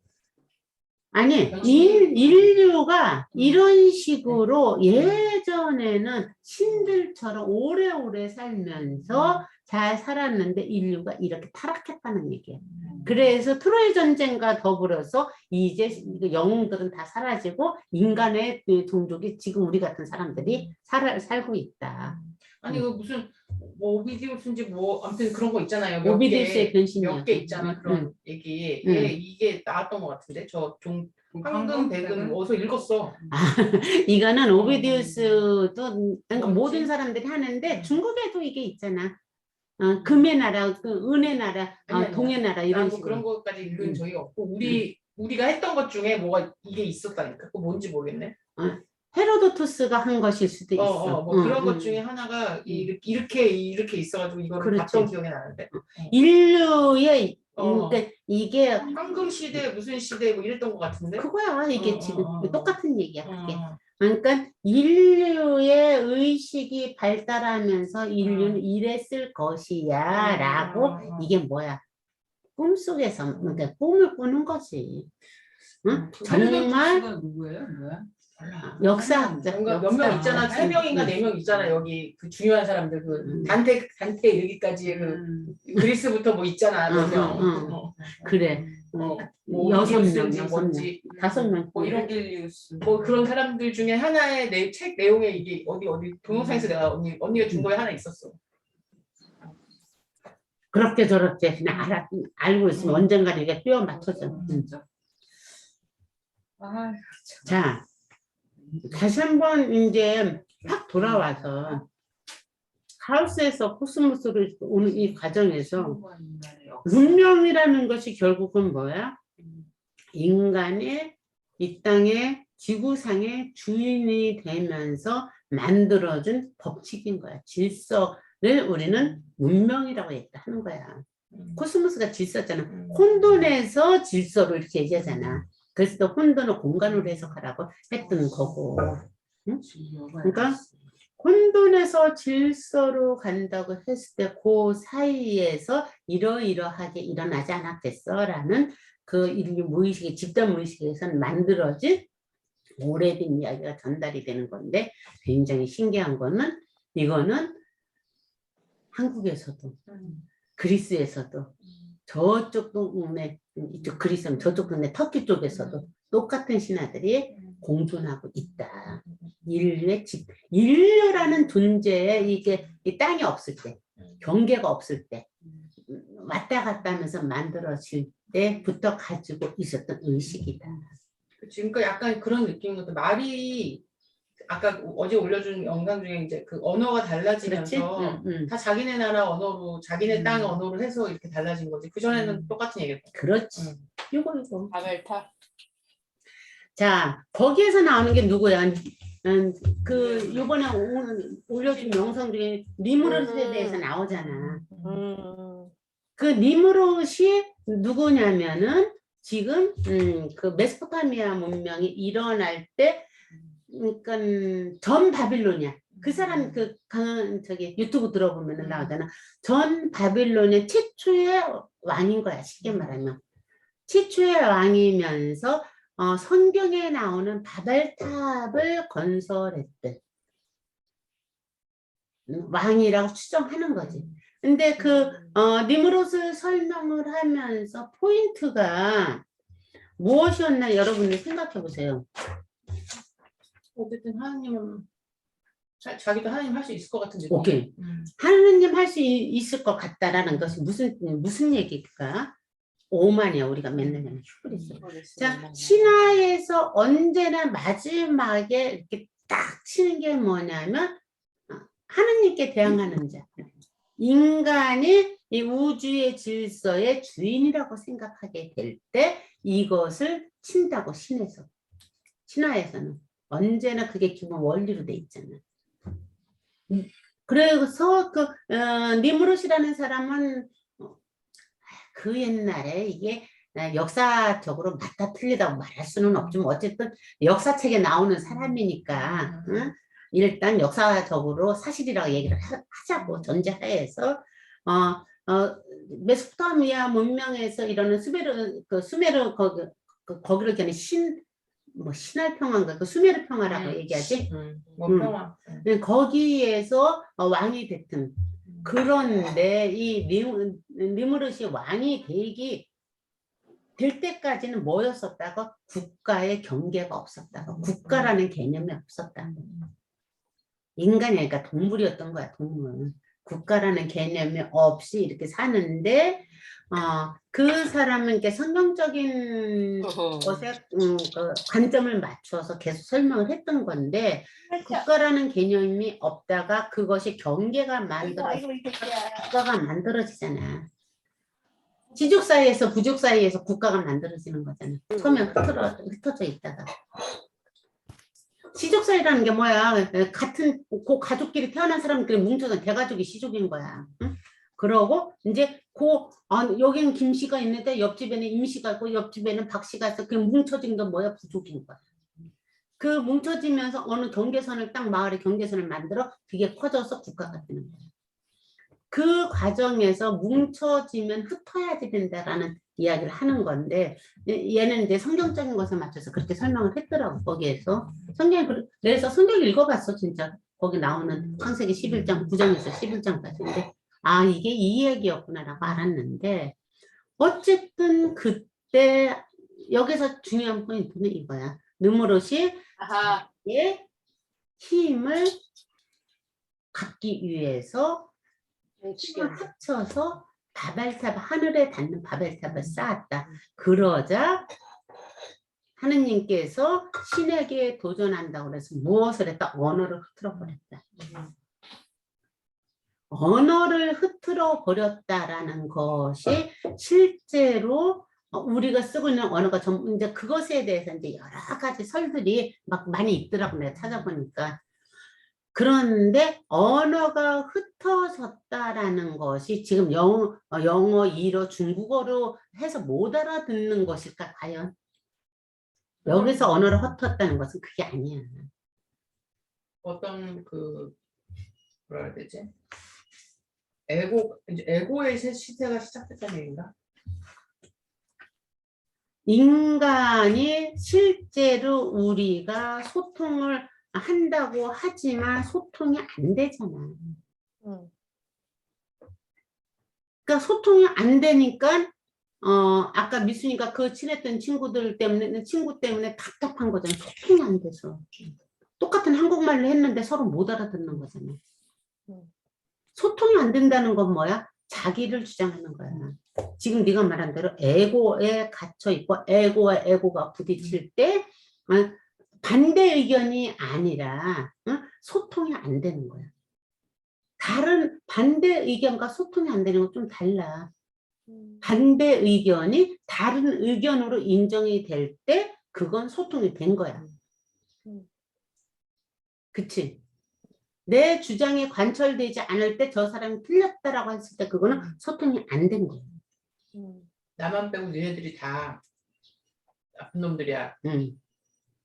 아니, 변신. 인류가 이런 식으로 예전에는 신들처럼 오래오래 살면서 잘 살았는데 인류가 이렇게 타락했다는 얘기예요. 그래서 트로이 전쟁과 더불어서 이제 영웅들은 다 사라지고 인간의 종족이 지금 우리 같은 사람들이 살고 있다. 아니 그 무슨 뭐 오비디우스인지 뭐 아무튼 그런 거 있잖아요. 몇 오비디우스의 변신 몇 개 이야기. 있잖아 그런 얘기. 응. 이게 나왔던 것 같은데 저 황금 백은 어디서 읽었어. 이거는 오비디우스도 그러니까 뭔지? 모든 사람들이 하는데 중국에도 이게 있잖아. 금의 나라, 은의 나라, 아니, 동의 나라 이런 뭐 식으로. 그런 것까지 읽은 응. 적이 없고 우리가 했던 것 중에 뭐가 이게 있었다니까. 그거 뭔지 모르겠네. 헤로도토스가 한 것일 수도 있어. 뭐 그런 것 중에 하나가 이렇게 있어가지고 이거를 그렇지. 봤던 기억이 나는데. 인류의 그러니까 이게 황금 시대 무슨 시대 뭐 이랬던 것 같은데. 그거야. 이게 지금 똑같은 얘기야. 그게. 어. 그러니까 인류의 의식이 발달하면서 인류는 이랬을 것이야 라고 이게 뭐야 꿈속에서 그러니까 꿈을 꾸는 거지. 응? 정말 누구예요? 뭐야? 역사학자 뭔가 몇 명 있잖아. 3명인가 4명 있잖아. 여기 그 중요한 사람들 그 단테 이르기까지의 그 그리스부터 뭐 있잖아. 몇 명. 그래. 뭐 6명, 뭔지 5명. 뭐 이런 빌리우스. 뭐 그런 사람들 중에 하나의 내 책 내용에 이게 어디 동영상에서 내가 언니가 준 거에 하나 있었어. 그렇게 저렇게 그냥 알고 있으면 언젠가 이게 뼈 맞춰져. 진짜. 아, 자, 다시 한번 이제 확 돌아와서 하우스에서 코스모스로 오는 이 과정에서 문명이라는 것이 결국은 뭐야? 인간의 이 땅의 지구상의 주인이 되면서 만들어준 법칙인 거야. 질서를 우리는 문명이라고 하는 거야. 코스모스가 질서잖아. 혼돈에서 질서를 이렇게 얘기하잖아. 그래서 또 혼돈을 공간으로 해석하라고 했던 거고. 응? 그러니까 혼돈에서 질서로 간다고 했을 때 그 사이에서 이러이러하게 일어나지 않았겠어라는 그 인류 무의식의 집단 무의식에서는 만들어진 오래된 이야기가 전달이 되는 건데 굉장히 신기한 거는 이거는 한국에서도 그리스에서도 저쪽 동네 이쪽 그리스는 저쪽 동네 터키 쪽에서도 똑같은 신화들이 공존하고 있다. 인류라는 존재에 이게 이 땅이 없을 때, 경계가 없을 때 왔다 갔다 하면서 만들어질 때부터 가지고 있었던 의식이다. 지금까 약간 그런 느낌인 것도 말이 아까 어제 올려준 영상 중에 이제 그 언어가 달라지면서 다 자기네 나라 언어로 자기네 땅 언어로 해서 이렇게 달라진 거지. 그 전에는 똑같은 얘기였다. 그렇지. 이거. 바벨탑. 자, 거기에서 나오는 게 누구야? 그 요번에 올려준 영상 중에 니무롯에 대해서 나오잖아. 그 니무롯이 누구냐면은 지금 그 메소포타미아 문명이 일어날 때 그러니까 전 바빌로니아 그 사람 저기 유튜브 들어보면 나오잖아. 전 바빌로니아 최초의 왕인 거야. 쉽게 말하면 최초의 왕이면서 성경에 나오는 바벨탑을 건설했던 왕이라고 추정하는 거지. 근데 그 니무롯을 설명을 하면서 포인트가 무엇이었나 여러분들 생각해 보세요. 어쨌든 하나님은 자기도 하나님 할 수 있을 것 같은 느낌. 오케이. 하느님 할 수 있을 것 같다라는 것이 무슨 얘기일까? 오만이야. 우리가 맨날 하는 슈퍼리스. 자, 신화에서 언제나 마지막에 이렇게 딱 치는 게 뭐냐면 하느님께 대항하는 자. 인간이 이 우주의 질서의 주인이라고 생각하게 될 때 이것을 친다고 신화에서는 언제나 그게 기본 원리로 돼 있잖아. 그래서 니무롯이라는 사람은 그 옛날에 이게 역사적으로 맞다 틀리다고 말할 수는 없지만 어쨌든 역사책에 나오는 사람이니까 응? 일단 역사적으로 사실이라고 얘기를 하자고 전제하에서 메소포타미아 문명에서 이러는 수메르 거기를 걔는 신할 평화인가 그 수메르 평화라고 얘기하지. 뭐 평화. 거기에서 왕이 됐든 그런데 이 니무롯이 왕이 될 때까지는 뭐였었다고? 국가의 경계가 없었다고. 국가라는 개념이 없었다고. 인간이 그러니까 동물이었던 거야. 동물. 국가라는 개념이 없이 이렇게 사는데 그 사람은 이렇게 성경적인 것에 그 관점을 맞춰서 계속 설명을 했던 건데 국가라는 개념이 없다가 그것이 경계가 국가가 만들어지잖아. 지족 사이에서 부족 사이에서 국가가 만들어지는 거잖아. 처음에 흩어져 있다가. 시족 사이라는 게 뭐야? 같은 가족끼리 태어난 사람들이 뭉쳐서 대가족이 시족인 거야. 응? 그러고 이제 여기는 김씨가 있는데 옆집에는 임씨가 있고 옆집에는 박씨가 있어. 그 뭉쳐진 게 뭐야? 부족인 거야. 그 뭉쳐지면서 어느 경계선을 딱 마을의 경계선을 만들어 그게 커져서 국가가 되는 거야. 그 과정에서 뭉쳐지면 흩어야지 된다라는 이야기를 하는 건데 얘는 이제 성경적인 것에 맞춰서 그렇게 설명을 했더라고. 거기에서 그래서 성경을 읽어봤어. 진짜 거기 나오는 창세기 11장 9장에서 11장까지인데 이게 이 얘기였구나 라고 알았는데 어쨌든 그때 여기서 중요한 포인트는 이거야. 느무롯이 자기의 힘을 갖기 위해서 힘을 합쳐서 하늘에 닿는 바벨탑을 쌓았다. 그러자 하느님께서 신에게 도전한다고 그래서 무엇을 했다? 언어를 흐트러 버렸다. 언어를 흐트러 버렸다라는 것이 실제로 우리가 쓰고 있는 언어가 이제 그것에 대해서 이제 여러 가지 설들이 막 많이 있더라고. 내가 찾아보니까. 그런데 언어가 흩어졌다라는 것이 지금 영어, 일어, 중국어로 해서 못 알아듣는 것일까 과연? 여기서 언어를 흩었다는 것은 그게 아니야. 어떤 뭐라 해야 되지? 에고의 시대가 시작됐다는 얘기인가? 인간이 실제로 우리가 소통을 한다고 하지만 소통이 안 되잖아. 그러니까 소통이 안 되니까 아까 미순이가 그 친했던 친구 때문에 답답한 거잖아. 소통이 안 돼서. 똑같은 한국말로 했는데 서로 못 알아듣는 거잖아. 소통이 안 된다는 건 뭐야? 자기를 주장하는 거야. 지금 네가 말한 대로 에고에 갇혀 있고 에고와 에고가 부딪힐 때 반대 의견이 아니라 소통이 안 되는 거야. 다른 반대 의견과 소통이 안 되는 건 좀 달라. 반대 의견이 다른 의견으로 인정이 될 때 그건 소통이 된 거야. 그치? 내 주장이 관철되지 않을 때 저 사람이 틀렸다라고 했을 때 그거는 소통이 안 된 거야. 나만 빼고 얘네들이 다 나쁜 놈들이야.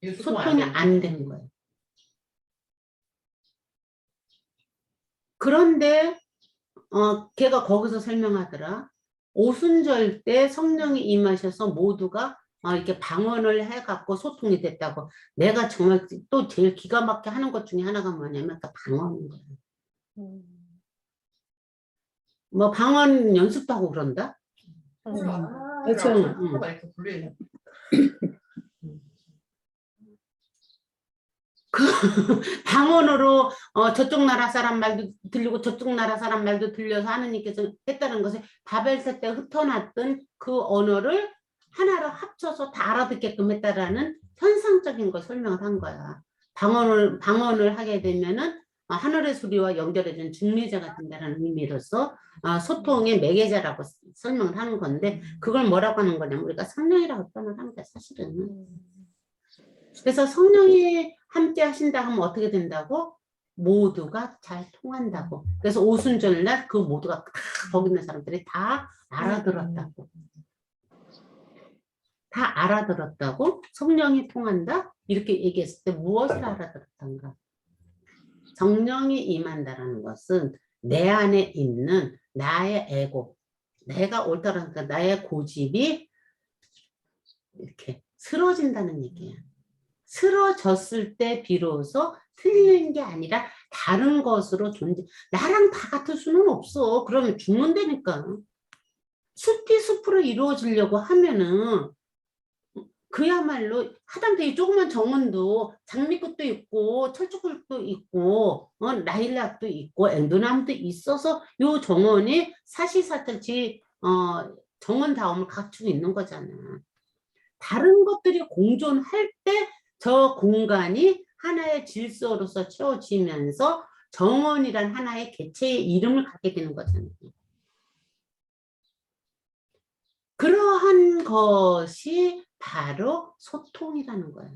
이거 소통이 안 된 거야. 그런데 걔가 거기서 설명하더라. 오순절 때 성령이 임하셔서 모두가 이렇게 방언을 해갖고 소통이 됐다고. 내가 정말 또 제일 기가 막히게 하는 것 중에 하나가 뭐냐면 그 방언인 거야. 뭐 방언 연습도 하고 그런다? 그렇죠. 이렇게 불리려. 그 방언으로 저쪽 나라 사람 말도 들리고 저쪽 나라 사람 말도 들려서 하느님께서 했다는 것을 바벨탑 때 흩어놨던 그 언어를 하나로 합쳐서 다 알아듣게끔 했다라는 현상적인 걸 설명을 한 거야. 방언을 하게 되면은 하늘의 소리와 연결해준 중매자가 된다는 의미로서 소통의 매개자라고 설명을 하는 건데 그걸 뭐라고 하는 거냐면 우리가 성령이라고 표현을 하는 거야 사실은. 그래서 성령이 함께 하신다 하면 어떻게 된다고? 모두가 잘 통한다고. 그래서 오순절날 그 모두가 다 거기 있는 사람들이 다 알아들었다고. 다 알아들었다고? 성령이 통한다? 이렇게 얘기했을 때 무엇을 알아들었던가? 성령이 임한다라는 것은 내 안에 있는 나의 에고, 내가 옳다라니까 나의 고집이 이렇게 쓰러진다는 얘기야. 쓰러졌을 때 비로소 틀린 게 아니라 다른 것으로 나랑 다 같을 수는 없어. 그러면 죽는다니까. 숲이 숲으로 이루어지려고 하면은 그야말로 하다못해 이 조그만 정원도 장미꽃도 있고 철쭉꽃도 있고 라일락도 있고 앵두나무도 있어서 요 정원이 사시사철지 정원다움을 갖추고 있는 거잖아. 다른 것들이 공존할 때 저 공간이 하나의 질서로서 채워지면서 정원이란 하나의 개체의 이름을 갖게 되는 거잖아요. 그러한 것이 바로 소통이라는 거예요.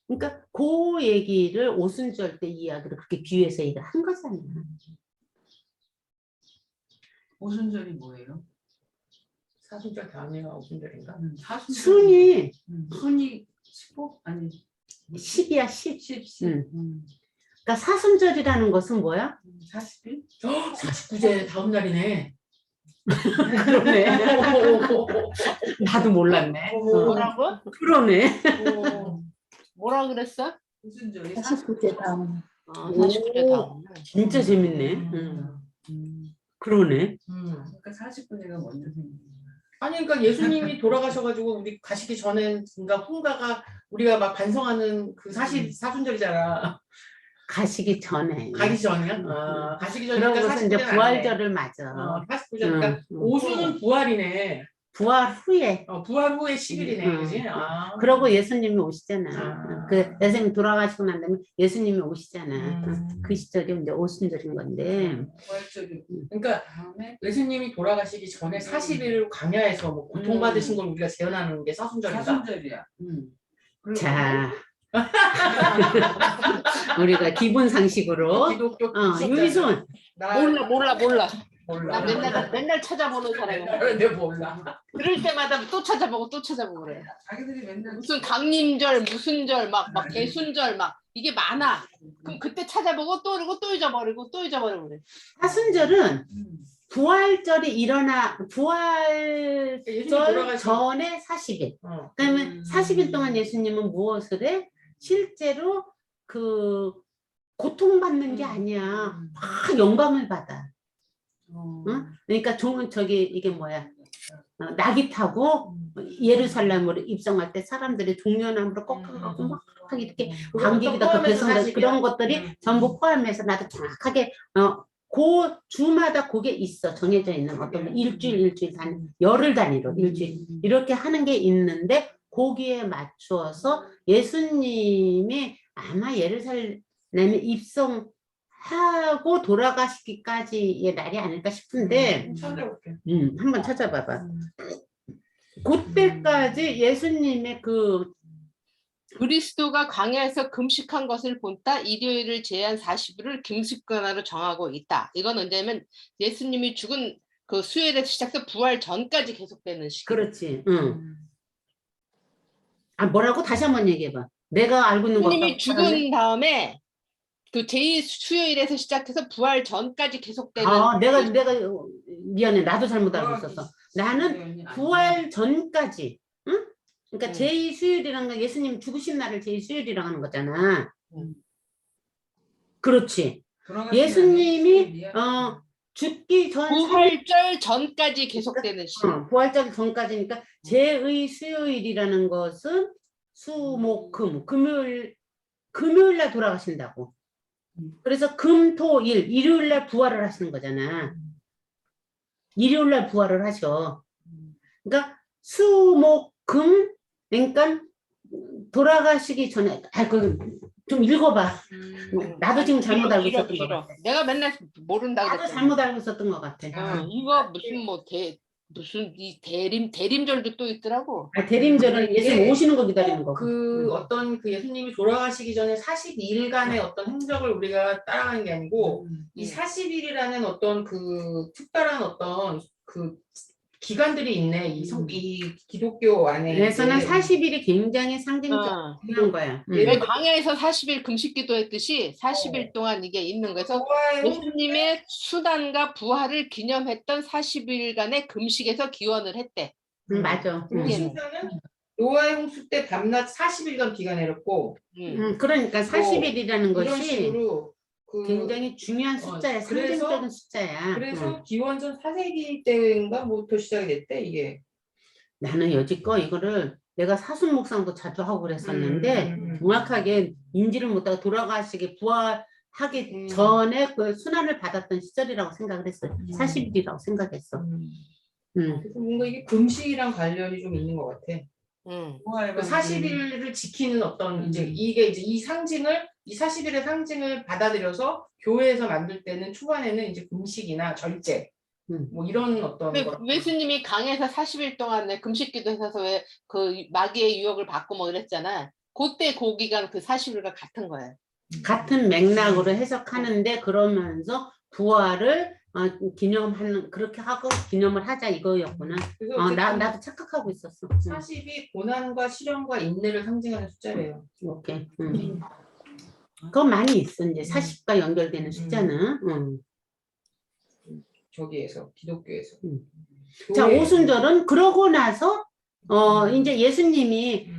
그러니까 그 얘기를 오순절 때 이야기를 그렇게 비유해서 얘기를 한 거잖아요. 오순절이 뭐예요? 사순절 다음이가 오순절인가? 순이 순이 15? 아니 10이야 10. 10. 그러니까 사순절이라는 것은 뭐야? 40일? 49제 다음 날이네. 그러네. 나도 몰랐네. 뭐라고? 그러네. 뭐라 그랬어? 오순절이 49제 다음. 49제 다음. 진짜 재밌네. 그러네. 그러니까 49제가 먼저 생긴 거야. 아니 그러니까 예수님이 돌아가셔가지고 우리 가시기 전에인가 후인가가 우리가 막 반성하는 그 사순절이잖아. 가시기 전에. 가기 전이야? 가시기 전이니까 그러고서 이제 49제는 부활절을 맞아. 49제니까 오순은 부활이네. 부활 후에. 부활 후에 10일이네, 그지? 그러고 예수님이 오시잖아. 그 예수님 돌아가시고 난 다음에 예수님이 오시잖아. 그 시절이 이제 오순절인 건데. 부활절이 그러니까 다음에 예수님이 돌아가시기 전에 40일 광야에서 뭐 고통받으신 걸 우리가 재현하는 게 사순절인가? 사순절이야. 자, 우리가 기본 상식으로 기독교 유미순 몰라. 나 맨날 찾아보는 사람이야. 근데 몰라. 그럴 때마다 또 찾아보고 그래. 자기들이 맨날 무슨 강림절, 무슨 절, 막 개순절, 막 이게 많아. 그럼 그때 찾아보고 또 그러고 또 잊어버리고 그래. 사순절은 부활절이 예수님 부활절 돌아가신- 전에 40일. 그러면 40일 동안 예수님은 무엇을 해? 실제로 그 고통받는 게 아니야. 막 영감을 받아. 응? 그러니까 이게 뭐야? 낙이 타고 예루살렘으로 입성할 때 사람들이 종려나무로 꺾어가고 막 이렇게 반기기도 하고 배송들 그런 것들이 전부 포함해서 나도 정확하게 그 주마다 그게 있어. 정해져 있는 어떤 일주일 열흘 단위로 일주일 이렇게 하는 게 있는데 거기에 맞추어서 예수님이 아마 예루살렘에 입성하고 돌아가시기까지의 날이 아닐까 싶은데 찾아볼게. 한번 찾아봐봐. 그때까지 예수님의 그 그리스도가 광야에서 금식한 것을 본따 일요일을 제한 40일을 금식권화로 정하고 있다. 이건 언제냐면 예수님이 죽은 그 수요일에서 시작해서 부활 전까지 계속되는 시기. 그렇지. 뭐라고? 다시 한번 얘기해봐. 내가 알고 있는 거 예수님이 죽은 다음에 그 제2 수요일에서 시작해서 부활 전까지 계속되는. 내가 미안해. 나도 잘못 알고 있었어. 나는 부활 전까지. 응? 그러니까 제2 수요일이라는 건 예수님 죽으신 날을 제2 수요일이라고 하는 거잖아. 그렇지. 예수님이 죽기 전 부활절 전까지 계속되는 시기. 부활절 전까지니까 제2 수요일이라는 것은 수목금 금요일 날 돌아가신다고. 그래서 금토일 일요일 날 부활을 하시는 거잖아. 일요일 날 부활을 하셔. 그러니까 수목금 그러니까 돌아가시기 전에 좀 읽어봐. 나도 지금 잘못 알고 있었던 것 같아. 내가 맨날 모른다 나도 그랬잖아. 잘못 알고 있었던 것 같아. 이거 무슨 이 대림절도 또 있더라고. 대림절은 예수님 오시는 거 기다리는 거고. 그 어떤 그 예수님이 돌아가시기 전에 42일간의 어떤 행적을 우리가 따라가는 게 아니고 이 40일이라는 어떤 그 특별한 어떤 그 기간들이 있네. 이 기독교 안에. 그래서는 이제 40일이 굉장히 상징적인 거야. 왜 광야에서 40일 금식기도 했듯이 40일 동안 이게 있는 거에서 노아의 예수님의 수단과 부활을 기념했던 40일간의 금식에서 기원을 했대. 맞아. 그리고 심지어는 노아의 홍수 때 밤낮 40일간 비가 내렸고 그러니까 40일이라는 이런 것이 식으로 굉장히 중요한 숫자야. 상징적인 숫자야. 그래서 기원전 4세기 때인가 뭐부터 시작이 됐대 이게. 나는 여지껏 이거를 내가 사순 묵상도 자주 하고 그랬었는데 정확하게 인지를 못하고 돌아가시기 부활하기 전에 그 순환을 받았던 시절이라고 생각을 했어요. 40일이라고 생각했어. 그래서 뭔가 이게 금식이랑 관련이 좀 있는 것 같아. 그 40일을 지키는 어떤 이제 이게 이제 이 40일의 상징을 받아들여서 교회에서 만들 때는 초반에는 이제 금식이나 절제 뭐 이런 어떤 예수님이 강에서 40일 동안 금식기도 해서 왜 그 마귀의 유혹을 받고 뭐 이랬잖아. 그때 고기가 그 40일과 같은 거예요. 같은 맥락으로 해석하는데 그러면서 부활을 기념하는 그렇게 하고 기념을 하자 이거였구나. 나도 착각하고 있었어. 40이 고난과 시련과 인내를 상징하는 숫자래요. 오케이. 그건 많이 있어. 이제 40과 연결되는 숫자는. 저기에서 기독교에서. 자, 오순절은 그러고 나서 이제 예수님이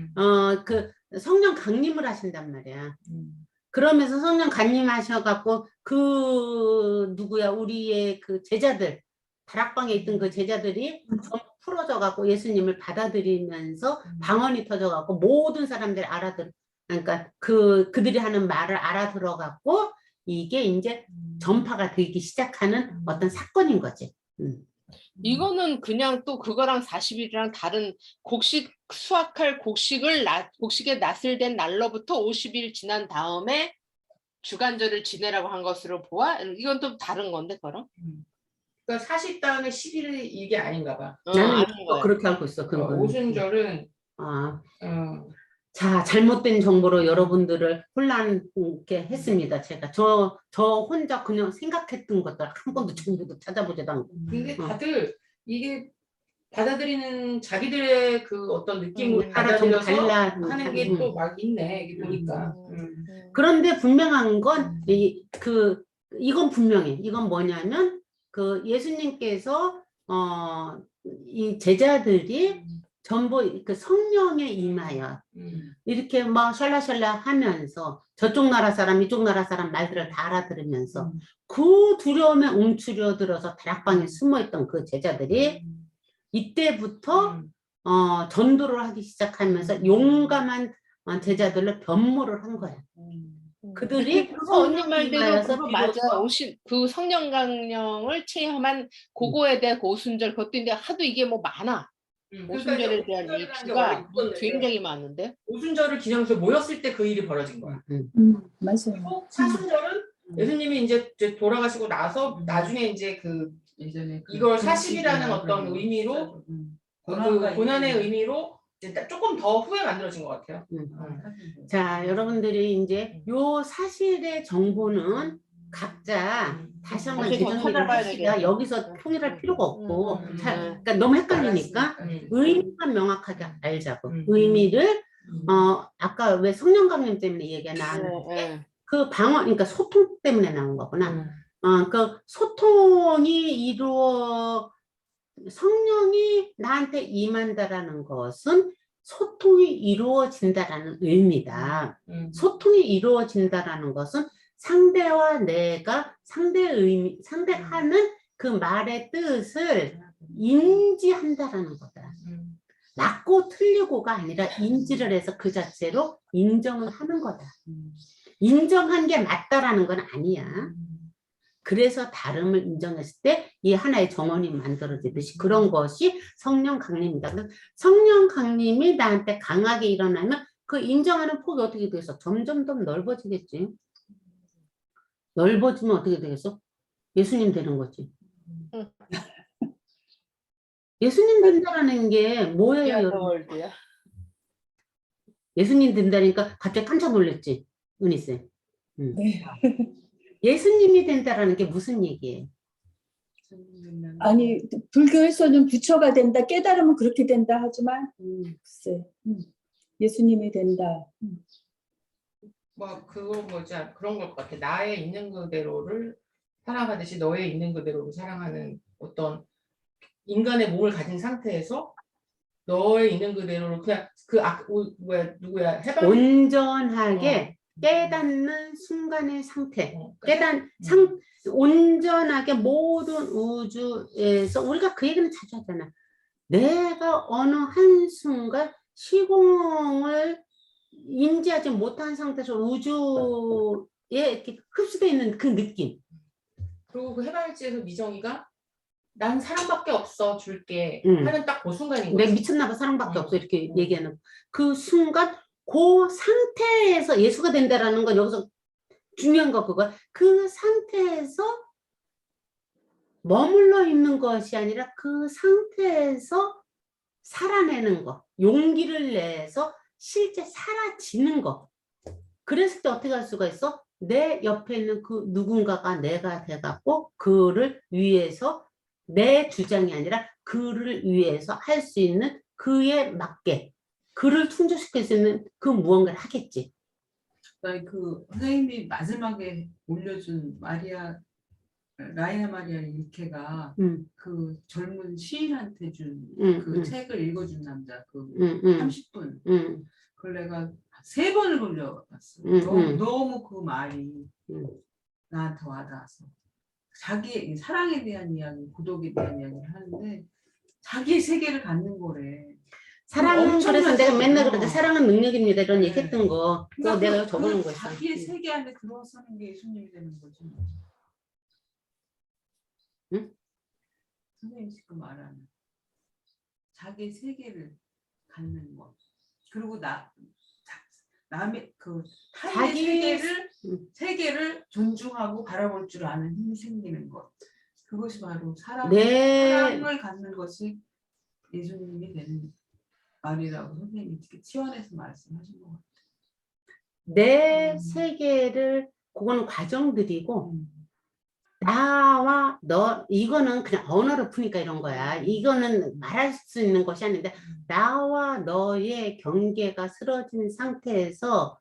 그 성령 강림을 하신단 말이야. 그러면서 성령 강림하셔갖고 누구야 우리의 그 제자들 다락방에 있던 그 제자들이 전부 풀어져갖고 예수님을 받아들이면서 방언이 터져갖고 모든 사람들이 그러니까 그들이 하는 말을 알아들어갖고 이게 이제 전파가 되기 시작하는 어떤 사건인 거지. 이거는 그냥 또 그거랑 40일이랑 다른 수확할 곡식의 낫을 된 날로부터 50일 지난 다음에 주간절을 지내라고 한 것으로 보아? 이건 또 다른 건데 그럼? 그러니까 40 다음에 10일 이게 아닌가 봐. 나는 그렇게 알고 있어. 오순절은 자, 잘못된 정보로 여러분들을 혼란케 했습니다. 제가 저 혼자 그냥 생각했던 것들 한 번도 정보도 찾아보지도 않고. 근데 다들 이게 받아들이는 자기들의 그 어떤 느낌을 받아들여서 하는 게 또 막 있네. 이게 보니까. 그런데 분명한 건 이건 분명해. 이건 뭐냐면 그 예수님께서 이 제자들이 전부 그 성령에 임하여 이렇게 막 샬라샬라 하면서 저쪽 나라 사람 이쪽 나라 사람 말들을 다 알아들으면서 그 두려움에 움츠려들어서 다락방에 숨어있던 그 제자들이 이때부터 전도를 하기 시작하면서 용감한 제자들로 변모를 한 거야. 그들이 언니 말대로 그거 맞아. 그 성령 강령을 체험한 그거에 대한 오순절 그것도 근데 하도 이게 뭐 많아. 오순절에 대한 이슈가 굉장히 많은데. 오순절을 기념해서 모였을 때 그 일이 벌어진 거야. 맞아요. 사순절은 예수님이 이제 돌아가시고 나서 나중에 이제 이걸 40이라는 어떤 의미로 그 고난의 의미로 이제 조금 더 후에 만들어진 것 같아요. 자, 여러분들이 이제 요 사실의 정보는 각자 다시 한번 재정리를 합시다. 여기서 통일할 필요가 없고 그러니까 너무 헷갈리니까 의미만 명확하게 알자고. 의미를 아까 왜 성령 강림 때문에 얘기가 나왔는데 그 방언 그러니까 소통 때문에 나온 거구나. 그 소통이 성령이 나한테 임한다라는 것은 소통이 이루어진다라는 의미다. 소통이 이루어진다라는 것은 상대와 내가 상대하는 그 말의 뜻을 인지한다라는 거다. 맞고 틀리고가 아니라 인지를 해서 그 자체로 인정을 하는 거다. 인정한 게 맞다라는 건 아니야. 그래서 다름을 인정했을 때 이 하나의 정원이 만들어지듯이 그런 것이 성령 강림이다. 그래서 성령 강림이 나한테 강하게 일어나면 그 인정하는 폭이 어떻게 되겠어? 점점 더 넓어지겠지. 넓어지면 어떻게 되겠어? 예수님 되는 거지. 예수님 된다라는 게 뭐예요? 여러분? 월드야. 예수님 된다니까 갑자기 깜짝 놀랐지, 은희쌤. 네. 예수님이 된다라는 게 무슨 얘기예요? 아니 불교에서는 부처가 된다, 깨달으면 그렇게 된다 하지만 글쎄, 예수님이 된다. 뭐 그거 뭐지 그런 걸 것 같아. 나의 있는 그대로를 사랑하듯이 너의 있는 그대로를 사랑하는 어떤 인간의 몸을 가진 상태에서 너의 있는 그대로를 그냥 누구야 해방 온전하게 깨닫는 순간의 상태. 그러니까 온전하게 모든 우주에서 우리가 그 얘기는 자주 하잖아. 내가 어느 한순간 시공을 인지하지 못한 상태에서 우주에 이렇게 흡수되어 있는 그 느낌. 그리고 그 해방일지에서 미정이가 난 사랑밖에 없어 줄게 하는 딱 그 순간인 내가 거지. 미쳤나 봐, 사랑밖에 없어 이렇게 얘기하는 그 순간 그 상태에서 예수가 된다라는 건 여기서 중요한 거 그거. 그 상태에서 머물러 있는 것이 아니라 그 상태에서 살아내는 거, 용기를 내서 실제 사라지는 거. 그랬을 때 어떻게 할 수가 있어? 내 옆에 있는 그 누군가가 내가 돼갖고 그를 위해서 내 주장이 아니라 그를 위해서 할 수 있는 그에 맞게 그를 충족시킬 수 있는 그 무언가를 하겠지. 그 선생님이 마지막에 올려준 라이나 마리아 릴케가 그 젊은 시인한테 준 그 책을 읽어준 남자 그 30분 그걸 내가 3번을 돌려봤어. 너무 그 말이 나한테 와닿아서 자기 사랑에 대한 이야기, 고독에 대한 이야기를 하는데 자기의 세계를 갖는 거래. 사랑은 그래서 내가 맨날 그러는데 사랑은 능력입니다 이런 네. 얘기 했던 거 그거 그러니까 내가 적어놓은 거 있어. 자기의 세계 안에 들어서는 게 예수님이 되는 거지. 응? 선생님 지금 말하는 자기의 세계를 갖는 것 그리고 남의 그 타인의 세계를 존중하고 바라볼 줄 아는 힘이 생기는 것 그것이 바로 사랑을 갖는 것이 예수님이 되는 말이라고 선생님이 특히 치원해서 말씀하신 것 같아요. 내 세계를 그거는 과정들이고 나와 너 이거는 그냥 언어로 푸니까 이런 거야. 이거는 말할 수 있는 것이 아닌데 나와 너의 경계가 쓰러진 상태에서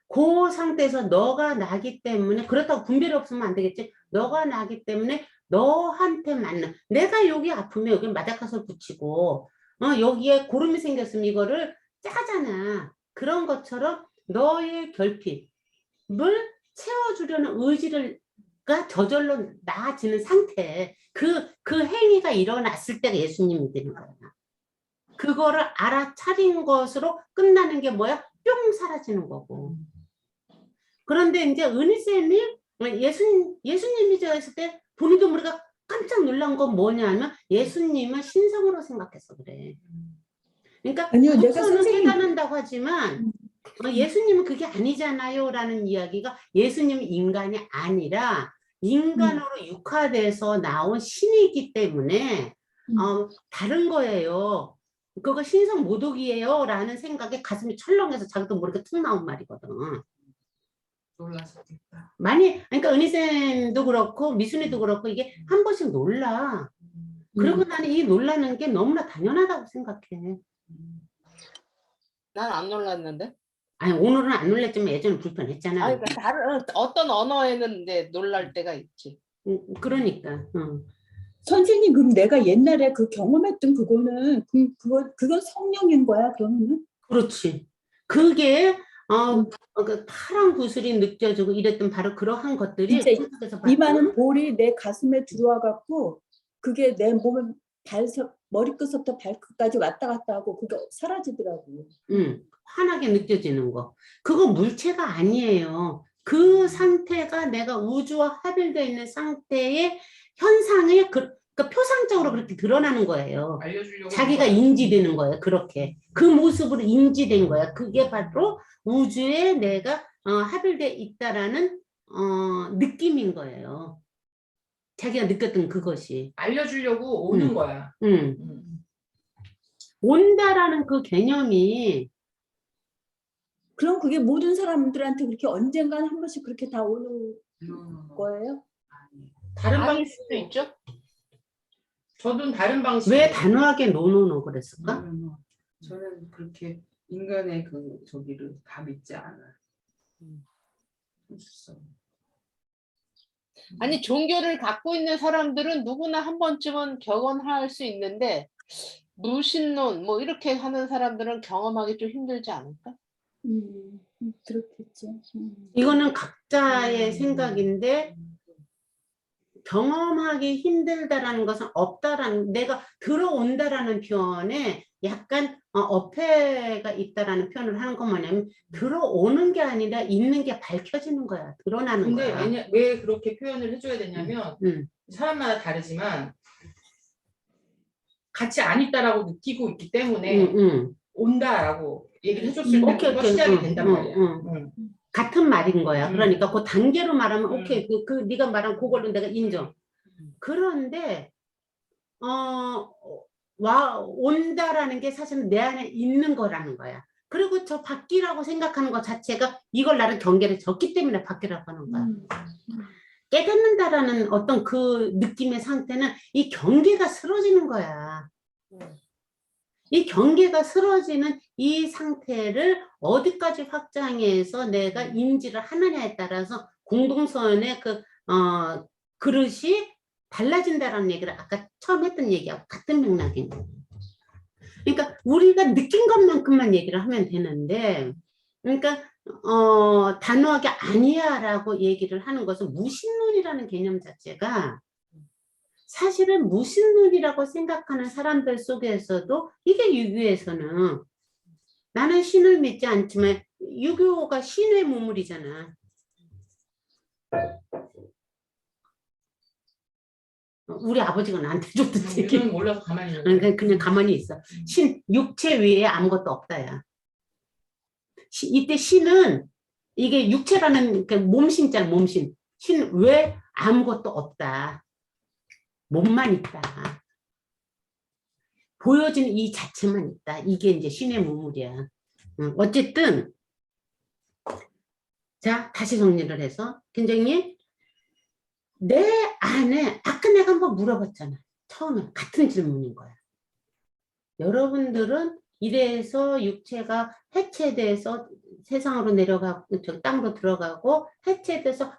그 상태에서 너가 나기 때문에 그렇다고 분별이 없으면 안 되겠지. 너가 나기 때문에 너한테 맞는 내가 여기 아프면 여기 마다카솔 붙이고 여기에 고름이 생겼으면 이거를 짜잖아. 그런 것처럼 너의 결핍을 채워주려는 의지가 저절로 나아지는 상태 그 행위가 일어났을 때가 예수님이 되는 거야. 그거를 알아차린 것으로 끝나는 게 뭐야? 뿅 사라지는 거고. 그런데 이제 은희쌤이 예수님이죠 했을 때 본인도 우리가 깜짝 놀란 건 뭐냐면 예수님은 신성으로 생각해서 그래. 그러니까 아니요, 내가 부처는 선생님 깨닫는다고 하지만 예수님은 그게 아니잖아요 라는 이야기가 예수님은 인간이 아니라 인간으로 육화돼서 나온 신이기 때문에 다른 거예요. 그거 신성 모독이에요 라는 생각에 가슴이 철렁해서 자기도 모르게 툭 나온 말이거든. 놀라셨겠다. 그러니까 은희쌤도 그렇고 미순이도 그렇고 이게 한 번씩 놀라. 그리고 나는 이 놀라는 게 너무나 당연하다고 생각해. 난 안 놀랐는데. 아니 오늘은 안 놀랬지만 예전에 불편했잖아. 아니 그러니까 다른 어떤 언어에는 이제 놀랄 때가 있지. 그러니까. 선생님 그럼 내가 옛날에 그 경험했던 그거는 그건 성령인 거야 그러면은? 그렇지. 그게 그 파란 구슬이 느껴지고 이랬던 바로 그러한 것들이 진짜 이만한 볼이 내 가슴에 들어와 갖고 그게 내 몸을 머리끝부터 발끝까지 왔다 갔다 하고 그게 사라지더라고. 환하게 느껴지는 거. 그거 물체가 아니에요. 그 상태가 내가 우주와 합일되어 있는 상태의 현상에 그러니까 표상적으로 그렇게 드러나는 거예요. 알려주려고 자기가 하는 거야. 인지되는 거예요. 그렇게. 그 모습으로 인지된 거야. 그게 바로 우주에 내가 합일되어 있다라는 느낌인 거예요. 자기가 느꼈던 그것이. 알려주려고 오는 음. 거야. 온다라는 그 개념이 그럼 그게 모든 사람들한테 그렇게 언젠간 한 번씩 그렇게 다 오는 거예요? 다른 아닐 방식 수도 있죠. 저도 다른 방식. 왜 단호하게 노노노 그랬을까? 저는 그렇게 인간의 그 저기를 다 믿지 않아요. 아니 종교를 갖고 있는 사람들은 누구나 한 번쯤은 경험할 수 있는데 무신론 뭐 이렇게 하는 사람들은 경험하기 좀 힘들지 않을까? 그렇겠지. 이거는 각자의 생각인데 경험하기 힘들다라는 것은 없다라는 내가 들어온다라는 표현에 약간 어폐가 있다라는 표현을 하는 건 뭐냐면 들어오는 게 아니라 있는 게 밝혀지는 거야. 드러나는 근데 거야. 왜 그렇게 표현을 해줘야 되냐면 음. 사람마다 다르지만 같이 안 있다라고 느끼고 있기 때문에 온다라고 얘기를 해줬을 때 오케이, 그거 오케이. 시작이 된단 말이야. 같은 말인 거야. 그러니까 그 단계로 말하면 음. 오케이. 그 네가 말한 그걸로 내가 인정. 그런데 온다라는 게 사실은 내 안에 있는 거라는 거야. 그리고 저 밖이라고 생각하는 것 자체가 이걸 나는 경계를 졌기 때문에 밖이라고 하는 거야. 깨닫는다라는 어떤 그 느낌의 상태는 이 경계가 쓰러지는 거야. 이 경계가 쓰러지는 이 상태를 어디까지 확장해서 내가 인지를 하느냐에 따라서 공동선의 그릇이 달라진다라는 얘기를 아까 처음 했던 얘기하고 같은 맥락인 거예요. 그러니까 우리가 느낀 것만큼만 얘기를 하면 되는데, 그러니까 단호하게 아니야라고 얘기를 하는 것은 무신론이라는 개념 자체가 사실은 무신론이라고 생각하는 사람들 속에서도 이게 유교에서는 나는 신을 믿지 않지만 유교가 신의 문물이잖아. 우리 아버지가 나한테 줬던 얘기. 유는 몰라서 가만히 있는 거야. 그냥 가만히 있어. 육체 위에 아무것도 없다야. 이때 신은 이게 육체라는 몸신자 몸신. 신 왜 아무것도 없다. 몸만 있다. 보여지는 이 자체만 있다. 이게 이제 신의 문물이야. 어쨌든 자 다시 정리를 해서 굉장히 내 안에 아까 내가 한번 물어봤잖아. 처음에 같은 질문인 거야. 여러분들은 이래서 육체가 해체돼서 세상으로 내려가고 땅으로 들어가고 해체돼서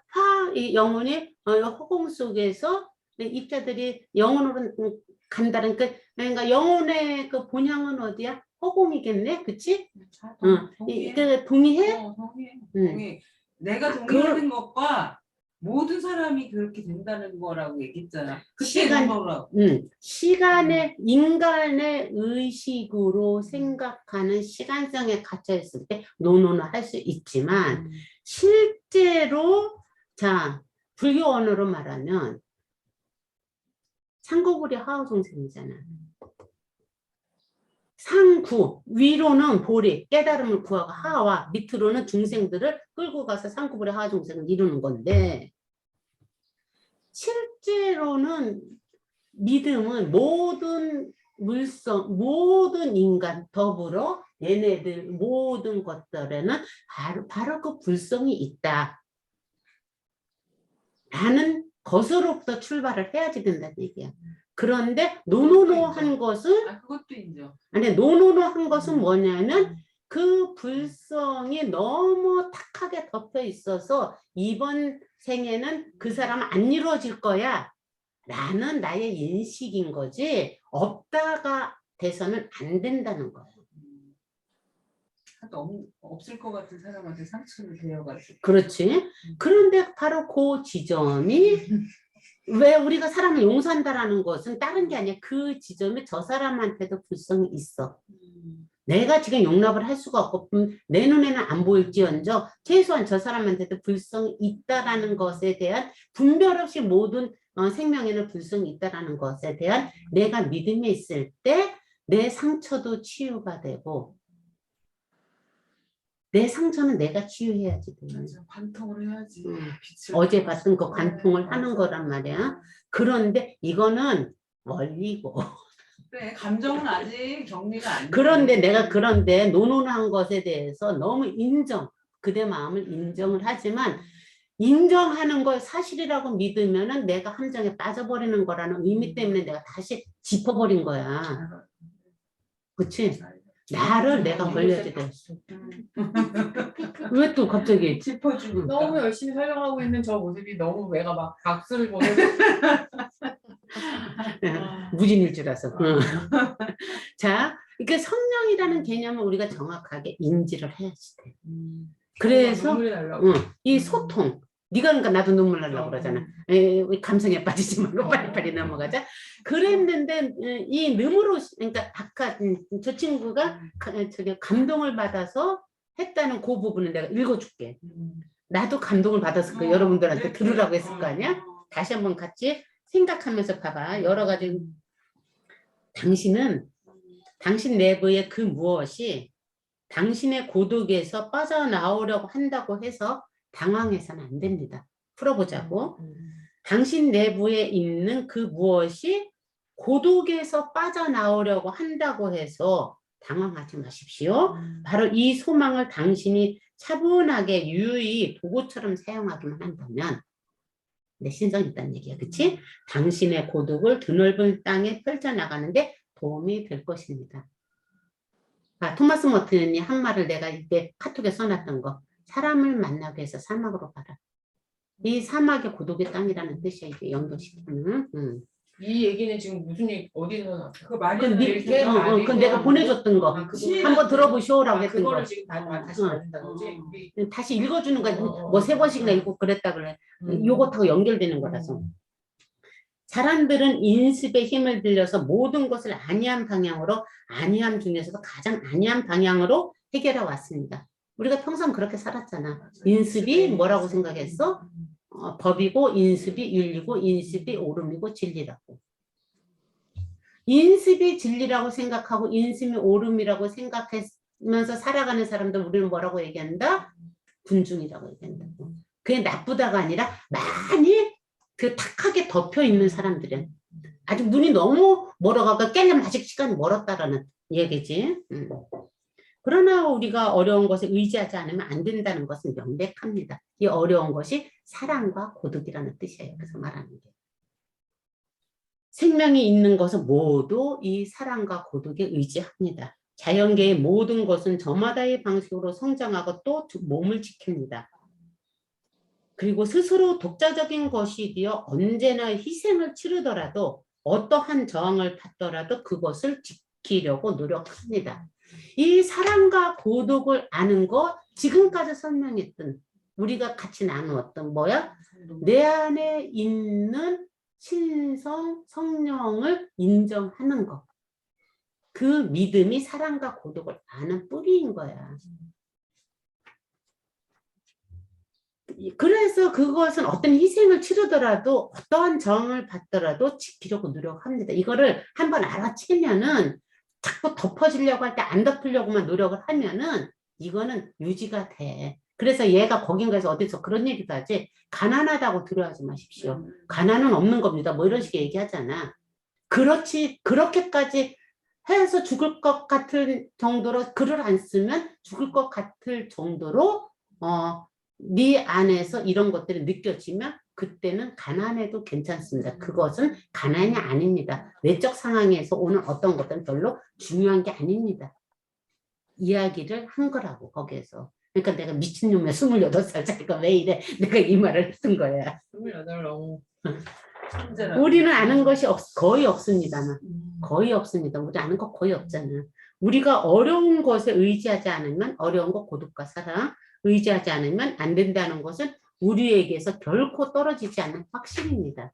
이 영혼이 허공 속에서 입자들이 영혼으로 간다는 그러니까 영혼의 그 본향은 어디야? 허공이겠네, 그치? 동의해? 동의해. 내가 동의하는 것과 모든 사람이 그렇게 된다는 거라고 얘기했잖아. 시간의 인간의 의식으로 생각하는 시간성에 갇혀 있을 때 노노노 할 수 있지만 실제로 자 불교 언어로 말하면 상고불이 하오종생이잖아. 상구 위로는 보리 깨달음을 구하고 하와 밑으로는 중생들을 끌고 가서 상구불의 하오종생을 이루는 건데 실제로는 믿음은 모든 물성, 모든 인간 더불어 얘네들 모든 것들에는 바로 그 불성이 있다. 라는 것으로부터 출발을 해야지 된다는 얘기야. 그런데 노노노한 것은 그것도 인정. 아니 노노노한 것은 뭐냐면 그 불성이 너무 탁하게 덮여 있어서 이번 생에는 그 사람은 안 이루어질 거야 라는 나의 인식인 거지 없다가 돼서는 안 된다는 거야. 없을 것 같은 사람한테 상처를 되어가지고. 그렇지. 그런데 바로 그 지점이 왜 우리가 사람을 용서한다라는 것은 다른 게 아니야. 그 지점에 저 사람한테도 불성이 있어. 내가 지금 용납을 할 수가 없고 내 눈에는 안 보일지언정 최소한 저 사람한테도 불성이 있다라는 것에 대한 분별 없이 모든 생명에는 불성이 있다라는 것에 대한 내가 믿음이 있을 때 내 상처도 치유가 되고 내 상처는 내가 치유해야지 돼. 맞아, 관통을 해야지. 빛을 어제 보여서. 봤던 그 관통을 네, 하는 맞아. 거란 말이야. 그런데 이거는 원리고 그래, 감정은 아직 정리가 안 돼. 그런데 내가 그런데 노논한 것에 대해서 너무 그대 마음을 인정을 하지만 인정하는 걸 사실이라고 믿으면은 내가 함정에 빠져버리는 거라는 의미 때문에 내가 다시 짚어버린 거야. 그치? 나를 내가 걸려야지 돼. 왜 또 갑자기? 짚어주니까. 너무 열심히 설명하고 있는 저 모습이 너무 내가 막 박수를 보내고 무진일 줄 알았어. 자, 이게 성령이라는 개념을 우리가 정확하게 인지를 해야지 돼. 그래서 눈물이 나려고. 이 소통. 네가 그러니까 나도 눈물 나려고 그러잖아. 우리 감성에 빠지지 말고 빨리빨리 넘어가자. 그랬는데 이 능으로 그러니까 아까 저 친구가 저기 감동을 받아서 했다는 그 부분을 내가 읽어줄게. 나도 감동을 받았을 거야. 여러분들한테 들으라고 했을 거 아니야? 다시 한번 같이 생각하면서 봐봐. 여러 가지 당신 내부의 그 무엇이 당신의 고독에서 빠져나오려고 한다고 해서 당황해서는 안 됩니다. 풀어보자고. 당신 내부에 있는 그 무엇이 고독에서 빠져나오려고 한다고 해서 당황하지 마십시오. 바로 이 소망을 당신이 차분하게 유유히 도구처럼 사용하기만 한다면 내 신성이 있다는 얘기야. 그치? 당신의 고독을 드넓은 땅에 펼쳐나가는데 도움이 될 것입니다. 토마스 머튼이 한 말을 내가 이때 카톡에 써놨던 거. 사람을 만나기 위해서 사막으로 가라. 이 사막의 고독의 땅이라는 뜻이야. 이게 연결시키는. 이 얘기는 지금 무슨 얘기 어디서 나왔어? 그 말이 그건 내가 보내줬던 거. 한번 들어보시오라고 했던 거. 그거를 지금 다시 만든다는 거지. 우리 다시 읽어주는 거. 뭐 3번씩이나 읽고 그랬다 그래. 요것하고 연결되는 거라서. 사람들은 인습의 힘을 빌려서 모든 것을 아니한 방향으로, 아니함 중에서도 가장 아니한 방향으로 해결해 왔습니다. 우리가 평생 그렇게 살았잖아. 인습이 뭐라고 생각했어? 법이고 인습이 윤리고 인습이 옳음이고 진리라고. 인습이 진리라고 생각하고 인습이 옳음이라고 생각하면서 살아가는 사람들 우리는 뭐라고 얘기한다? 군중이라고 얘기한다고. 그게 나쁘다가 아니라 많이 그 탁하게 덮여 있는 사람들은 아직 눈이 너무 멀어가고 깨려면 아직 시간이 멀었다라는 얘기지. 그러나 우리가 어려운 것에 의지하지 않으면 안 된다는 것은 명백합니다. 이 어려운 것이 사랑과 고독이라는 뜻이에요. 그래서 말하는 게. 생명이 있는 것은 모두 이 사랑과 고독에 의지합니다. 자연계의 모든 것은 저마다의 방식으로 성장하고 또 몸을 지킵니다. 그리고 스스로 독자적인 것이 되어 언제나 희생을 치르더라도 어떠한 저항을 받더라도 그것을 지키려고 노력합니다. 이 사랑과 고독을 아는 것, 지금까지 설명했던 우리가 같이 나누었던 뭐야? 내 안에 있는 신성, 성령을 인정하는 것. 그 믿음이 사랑과 고독을 아는 뿌리인 거야. 그래서 그것은 어떤 희생을 치르더라도 어떠한 저항을 받더라도 지키려고 노력합니다. 이거를 한번 알아채면은 자꾸 덮어지려고 할 때 안 덮으려고만 노력을 하면은 이거는 유지가 돼. 그래서 얘가 거긴가에서 어디서 그런 얘기도 하지. 가난하다고 두려워하지 마십시오. 가난은 없는 겁니다. 뭐 이런 식의 얘기하잖아. 그렇게까지 해서 죽을 것 같은 정도로 글을 안 쓰면 죽을 것 같을 정도로 네 안에서 이런 것들이 느껴지면 그때는 가난해도 괜찮습니다. 그것은 가난이 아닙니다. 외적 상황에서 오는 어떤 것들은 별로 중요한 게 아닙니다. 이야기를 한 거라고 거기에서. 그러니까 내가 미친놈이야. 28살짜리가 왜 이래. 내가 이 말을 했던 거야. 28 너무 우리는 아는 것이 거의 없습니다만. 거의 없습니다. 우리 아는 거 거의 없잖아. 우리가 어려운 것에 의지하지 않으면 어려운 것 고독과 사랑 의지하지 않으면 안 된다는 것은 우리에게서 결코 떨어지지 않는 확신입니다.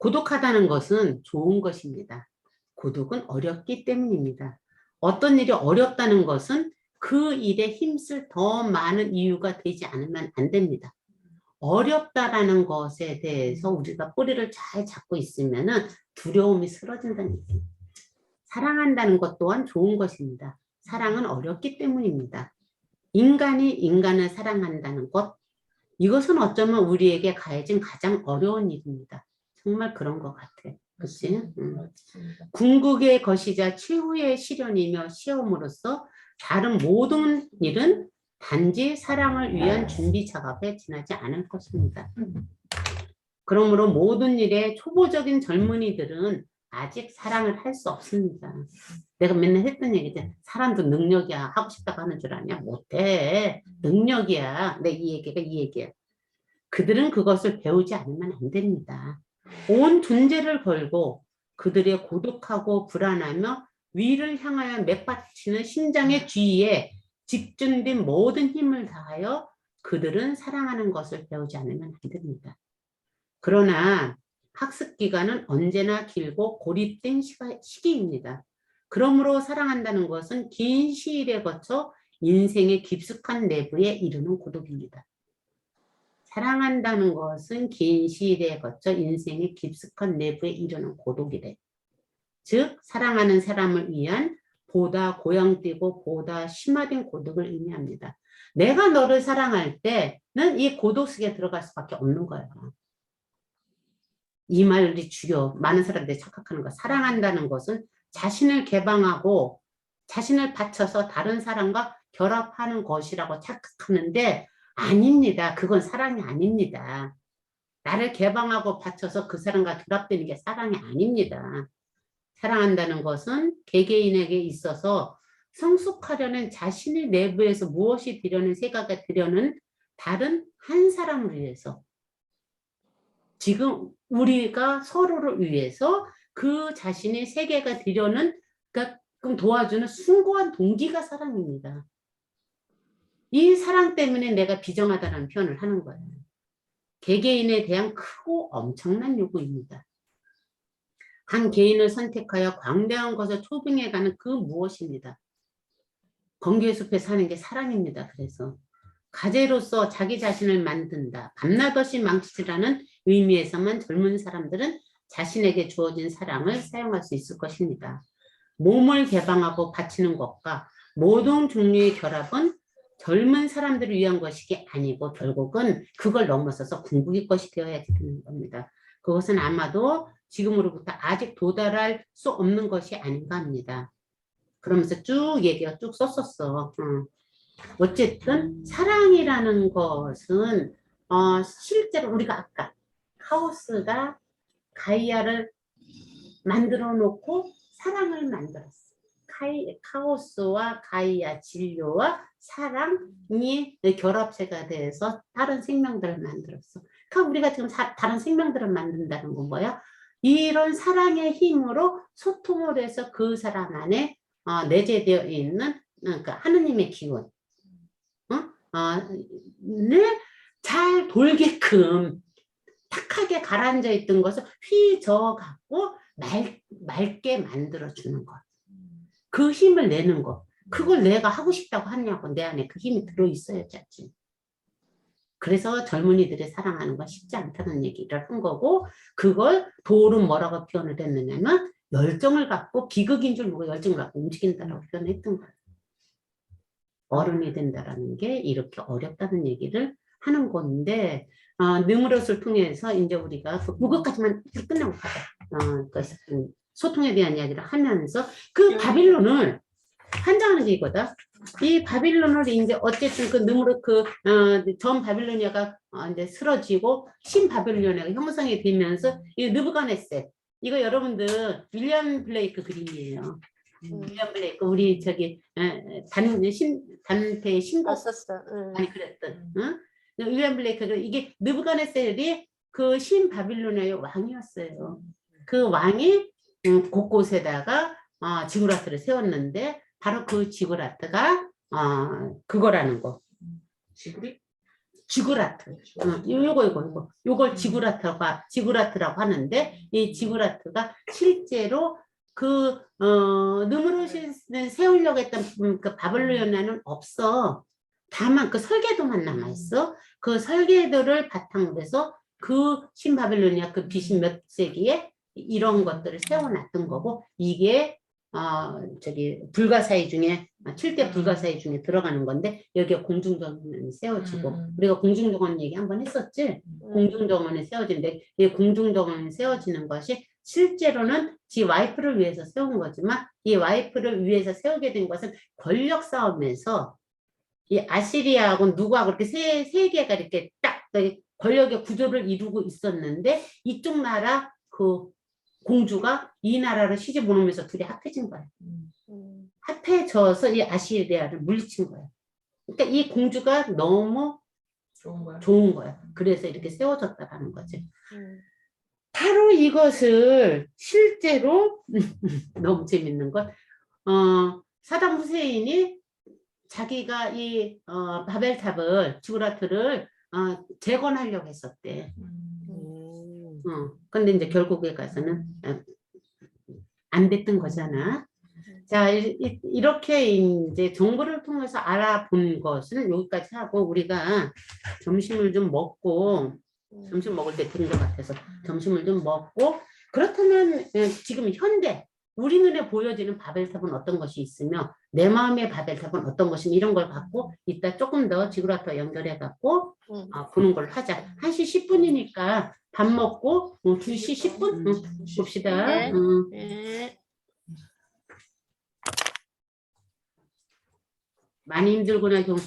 고독하다는 것은 좋은 것입니다. 고독은 어렵기 때문입니다. 어떤 일이 어렵다는 것은 그 일에 힘쓸 더 많은 이유가 되지 않으면 안 됩니다. 어렵다라는 것에 대해서 우리가 뿌리를 잘 잡고 있으면 두려움이 쓰러진다는 얘기입니다. 사랑한다는 것 또한 좋은 것입니다. 사랑은 어렵기 때문입니다. 인간이 인간을 사랑한다는 것, 이것은 어쩌면 우리에게 가해진 가장 어려운 일입니다. 정말 그런 것 같아. 그치? 궁극의 것이자 최후의 시련이며 시험으로서 다른 모든 일은 단지 사랑을 위한 준비 작업에 지나지 않을 것입니다. 그러므로 모든 일에 초보적인 젊은이들은 아직 사랑을 할 수 없습니다. 내가 맨날 했던 얘기지. 사람도 능력이야. 하고 싶다고 하는 줄 아냐? 못해. 능력이야. 내 이 얘기야. 그들은 그것을 배우지 않으면 안 됩니다. 온 존재를 걸고 그들의 고독하고 불안하며 위를 향하여 맥받치는 심장의 주위에 집중된 모든 힘을 다하여 그들은 사랑하는 것을 배우지 않으면 안 됩니다. 그러나 학습 기간은 언제나 길고 고립된 시기입니다. 그러므로 사랑한다는 것은 긴 시일에 거쳐 인생의 깊숙한 내부에 이르는 고독입니다. 사랑한다는 것은 긴 시일에 거쳐 인생의 깊숙한 내부에 이르는 고독이래. 즉 사랑하는 사람을 위한 보다 고양되고 보다 심화된 고독을 의미합니다. 내가 너를 사랑할 때는 이 고독 속에 들어갈 수밖에 없는 거야. 이 말이 죽여. 많은 사람들이 착각하는 거. 사랑한다는 것은 자신을 개방하고 자신을 바쳐서 다른 사람과 결합하는 것이라고 착각하는데 아닙니다. 그건 사랑이 아닙니다. 나를 개방하고 바쳐서 그 사람과 결합되는 게 사랑이 아닙니다. 사랑한다는 것은 개개인에게 있어서 성숙하려는 자신의 내부에서 무엇이 되려는 생각이 되려는 다른 한 사람을 위해서 지금 우리가 서로를 위해서 그 자신의 세계가 되려는 그러니까 도와주는 숭고한 동기가 사랑입니다. 이 사랑 때문에 내가 비정하다는 표현을 하는 거예요. 개개인에 대한 크고 엄청난 요구입니다. 한 개인을 선택하여 광대한 것을 초빙해가는 그 무엇입니다. 건기의 숲에 사는 게 사랑입니다. 그래서 가재로서 자기 자신을 만든다. 밤낮없이 망치라는 의미에서만 젊은 사람들은 자신에게 주어진 사랑을 사용할 수 있을 것입니다. 몸을 개방하고 바치는 것과 모든 종류의 결합은 젊은 사람들을 위한 것이 아니고 결국은 그걸 넘어서서 궁극의 것이 되어야 되는 겁니다. 그것은 아마도 지금으로부터 아직 도달할 수 없는 것이 아닌가 합니다. 그러면서 쭉 얘기가 쭉 썼었어. 어쨌든 사랑이라는 것은 실제로 우리가 아까 카오스가 가이아를 만들어 놓고 사랑을 만들었어. 카오스와 가이아, 진료와 사랑이 결합체가 돼서 다른 생명들을 만들었어. 그러니까 우리가 지금 다른 생명들을 만든다는 건 뭐야? 이런 사랑의 힘으로 소통을 해서 그 사람 안에 내재되어 있는 그러니까 하느님의 기운 잘 돌게끔 탁하게 가라앉아 있던 것을 휘저어 갖고 맑게 만들어주는 것. 그 힘을 내는 것. 그걸 내가 하고 싶다고 하냐고. 내 안에 그 힘이 들어있어야지 하지. 그래서 젊은이들이 사랑하는 건 쉽지 않다는 얘기를 한 거고 그걸 도울은 뭐라고 표현을 했느냐면 열정을 갖고 비극인 줄 모르고 열정을 갖고 움직인다라고 표현했던 거예요. 어른이 된다라는 게 이렇게 어렵다는 얘기를 하는 건데 느무롯을 통해서 이제 우리가 그것까지만 끝내고 가자. 소통에 대한 이야기를 하면서 그 바빌론을 환장하는 게 이거다. 이 바빌론을 이제 어쨌든 그 느무롯 전 바빌로니아가 이제 쓰러지고 신 바빌로니아가 형성이 되면서 이 느부갓네살 이거 여러분들 윌리엄 블레이크 그림이에요. 윌리엄 블레이크 우리 저기 단테의 신곡 많이 그랬던 윌리엄 블레이크 이게 느부갓네살이 그 신 바빌로니아의 왕이었어요. 그 왕이 곳곳에다가 지구라트를 세웠는데 바로 그 지구라트가 그거라는 거. 지구리? 지구라트. 요걸 지구라트라고 하는데, 이 지구라트가 실제로 느무르시는 세우려고 했던 그 바벨론에는 없어. 다만 그 설계도만 남아있어. 그 설계도를 바탕으로 해서 그 신바벨로니아 그 BC 몇 세기에 이런 것들을 세워놨던 거고, 이게 불가사의 중에 7대 불가사의 중에 들어가는 건데, 여기에 공중정원이 세워지고, 우리가 공중정원 얘기 한번 했었지. 공중정원이 세워지는데, 이 공중정원이 세워지는 것이 실제로는 지 와이프를 위해서 세운 거지만, 이 와이프를 위해서 세우게 된 것은 권력 싸움에서 이 아시리아하고 누구하고 이렇게 세 개가 이렇게 딱 권력의 구조를 이루고 있었는데, 이쪽 나라 그 공주가 이 나라를 시집 오면서 둘이 합해진 거야. 합해져서 이 아시리아를 물리친 거야. 그러니까 이 공주가 너무 좋은 거야. 그래서 이렇게 세워졌다라는 거지. 바로 이것을 실제로 너무 재밌는 건 사담 후세인이 자기가 이 바벨탑을 지구라트를 재건하려고 했었대. 근데 이제 결국에 가서는 안 됐던 거잖아. 자, 이렇게 이제 정보를 통해서 알아본 것은 여기까지 하고, 우리가 점심을 좀 먹고, 점심 먹을 때 된 것 같아서 점심을 좀 먹고, 그렇다면 지금 현대 우리 눈에 보여지는 바벨탑은 어떤 것이 있으며, 내 마음의 바벨탑은 어떤 것이며, 이런 걸 갖고 이따 조금 더 지구라트와 연결해 갖고 보는 걸로 하자. 1시 10분이니까 밥 먹고 2시 10분 봅시다. 네. 네. 많이 힘들구나, 경수.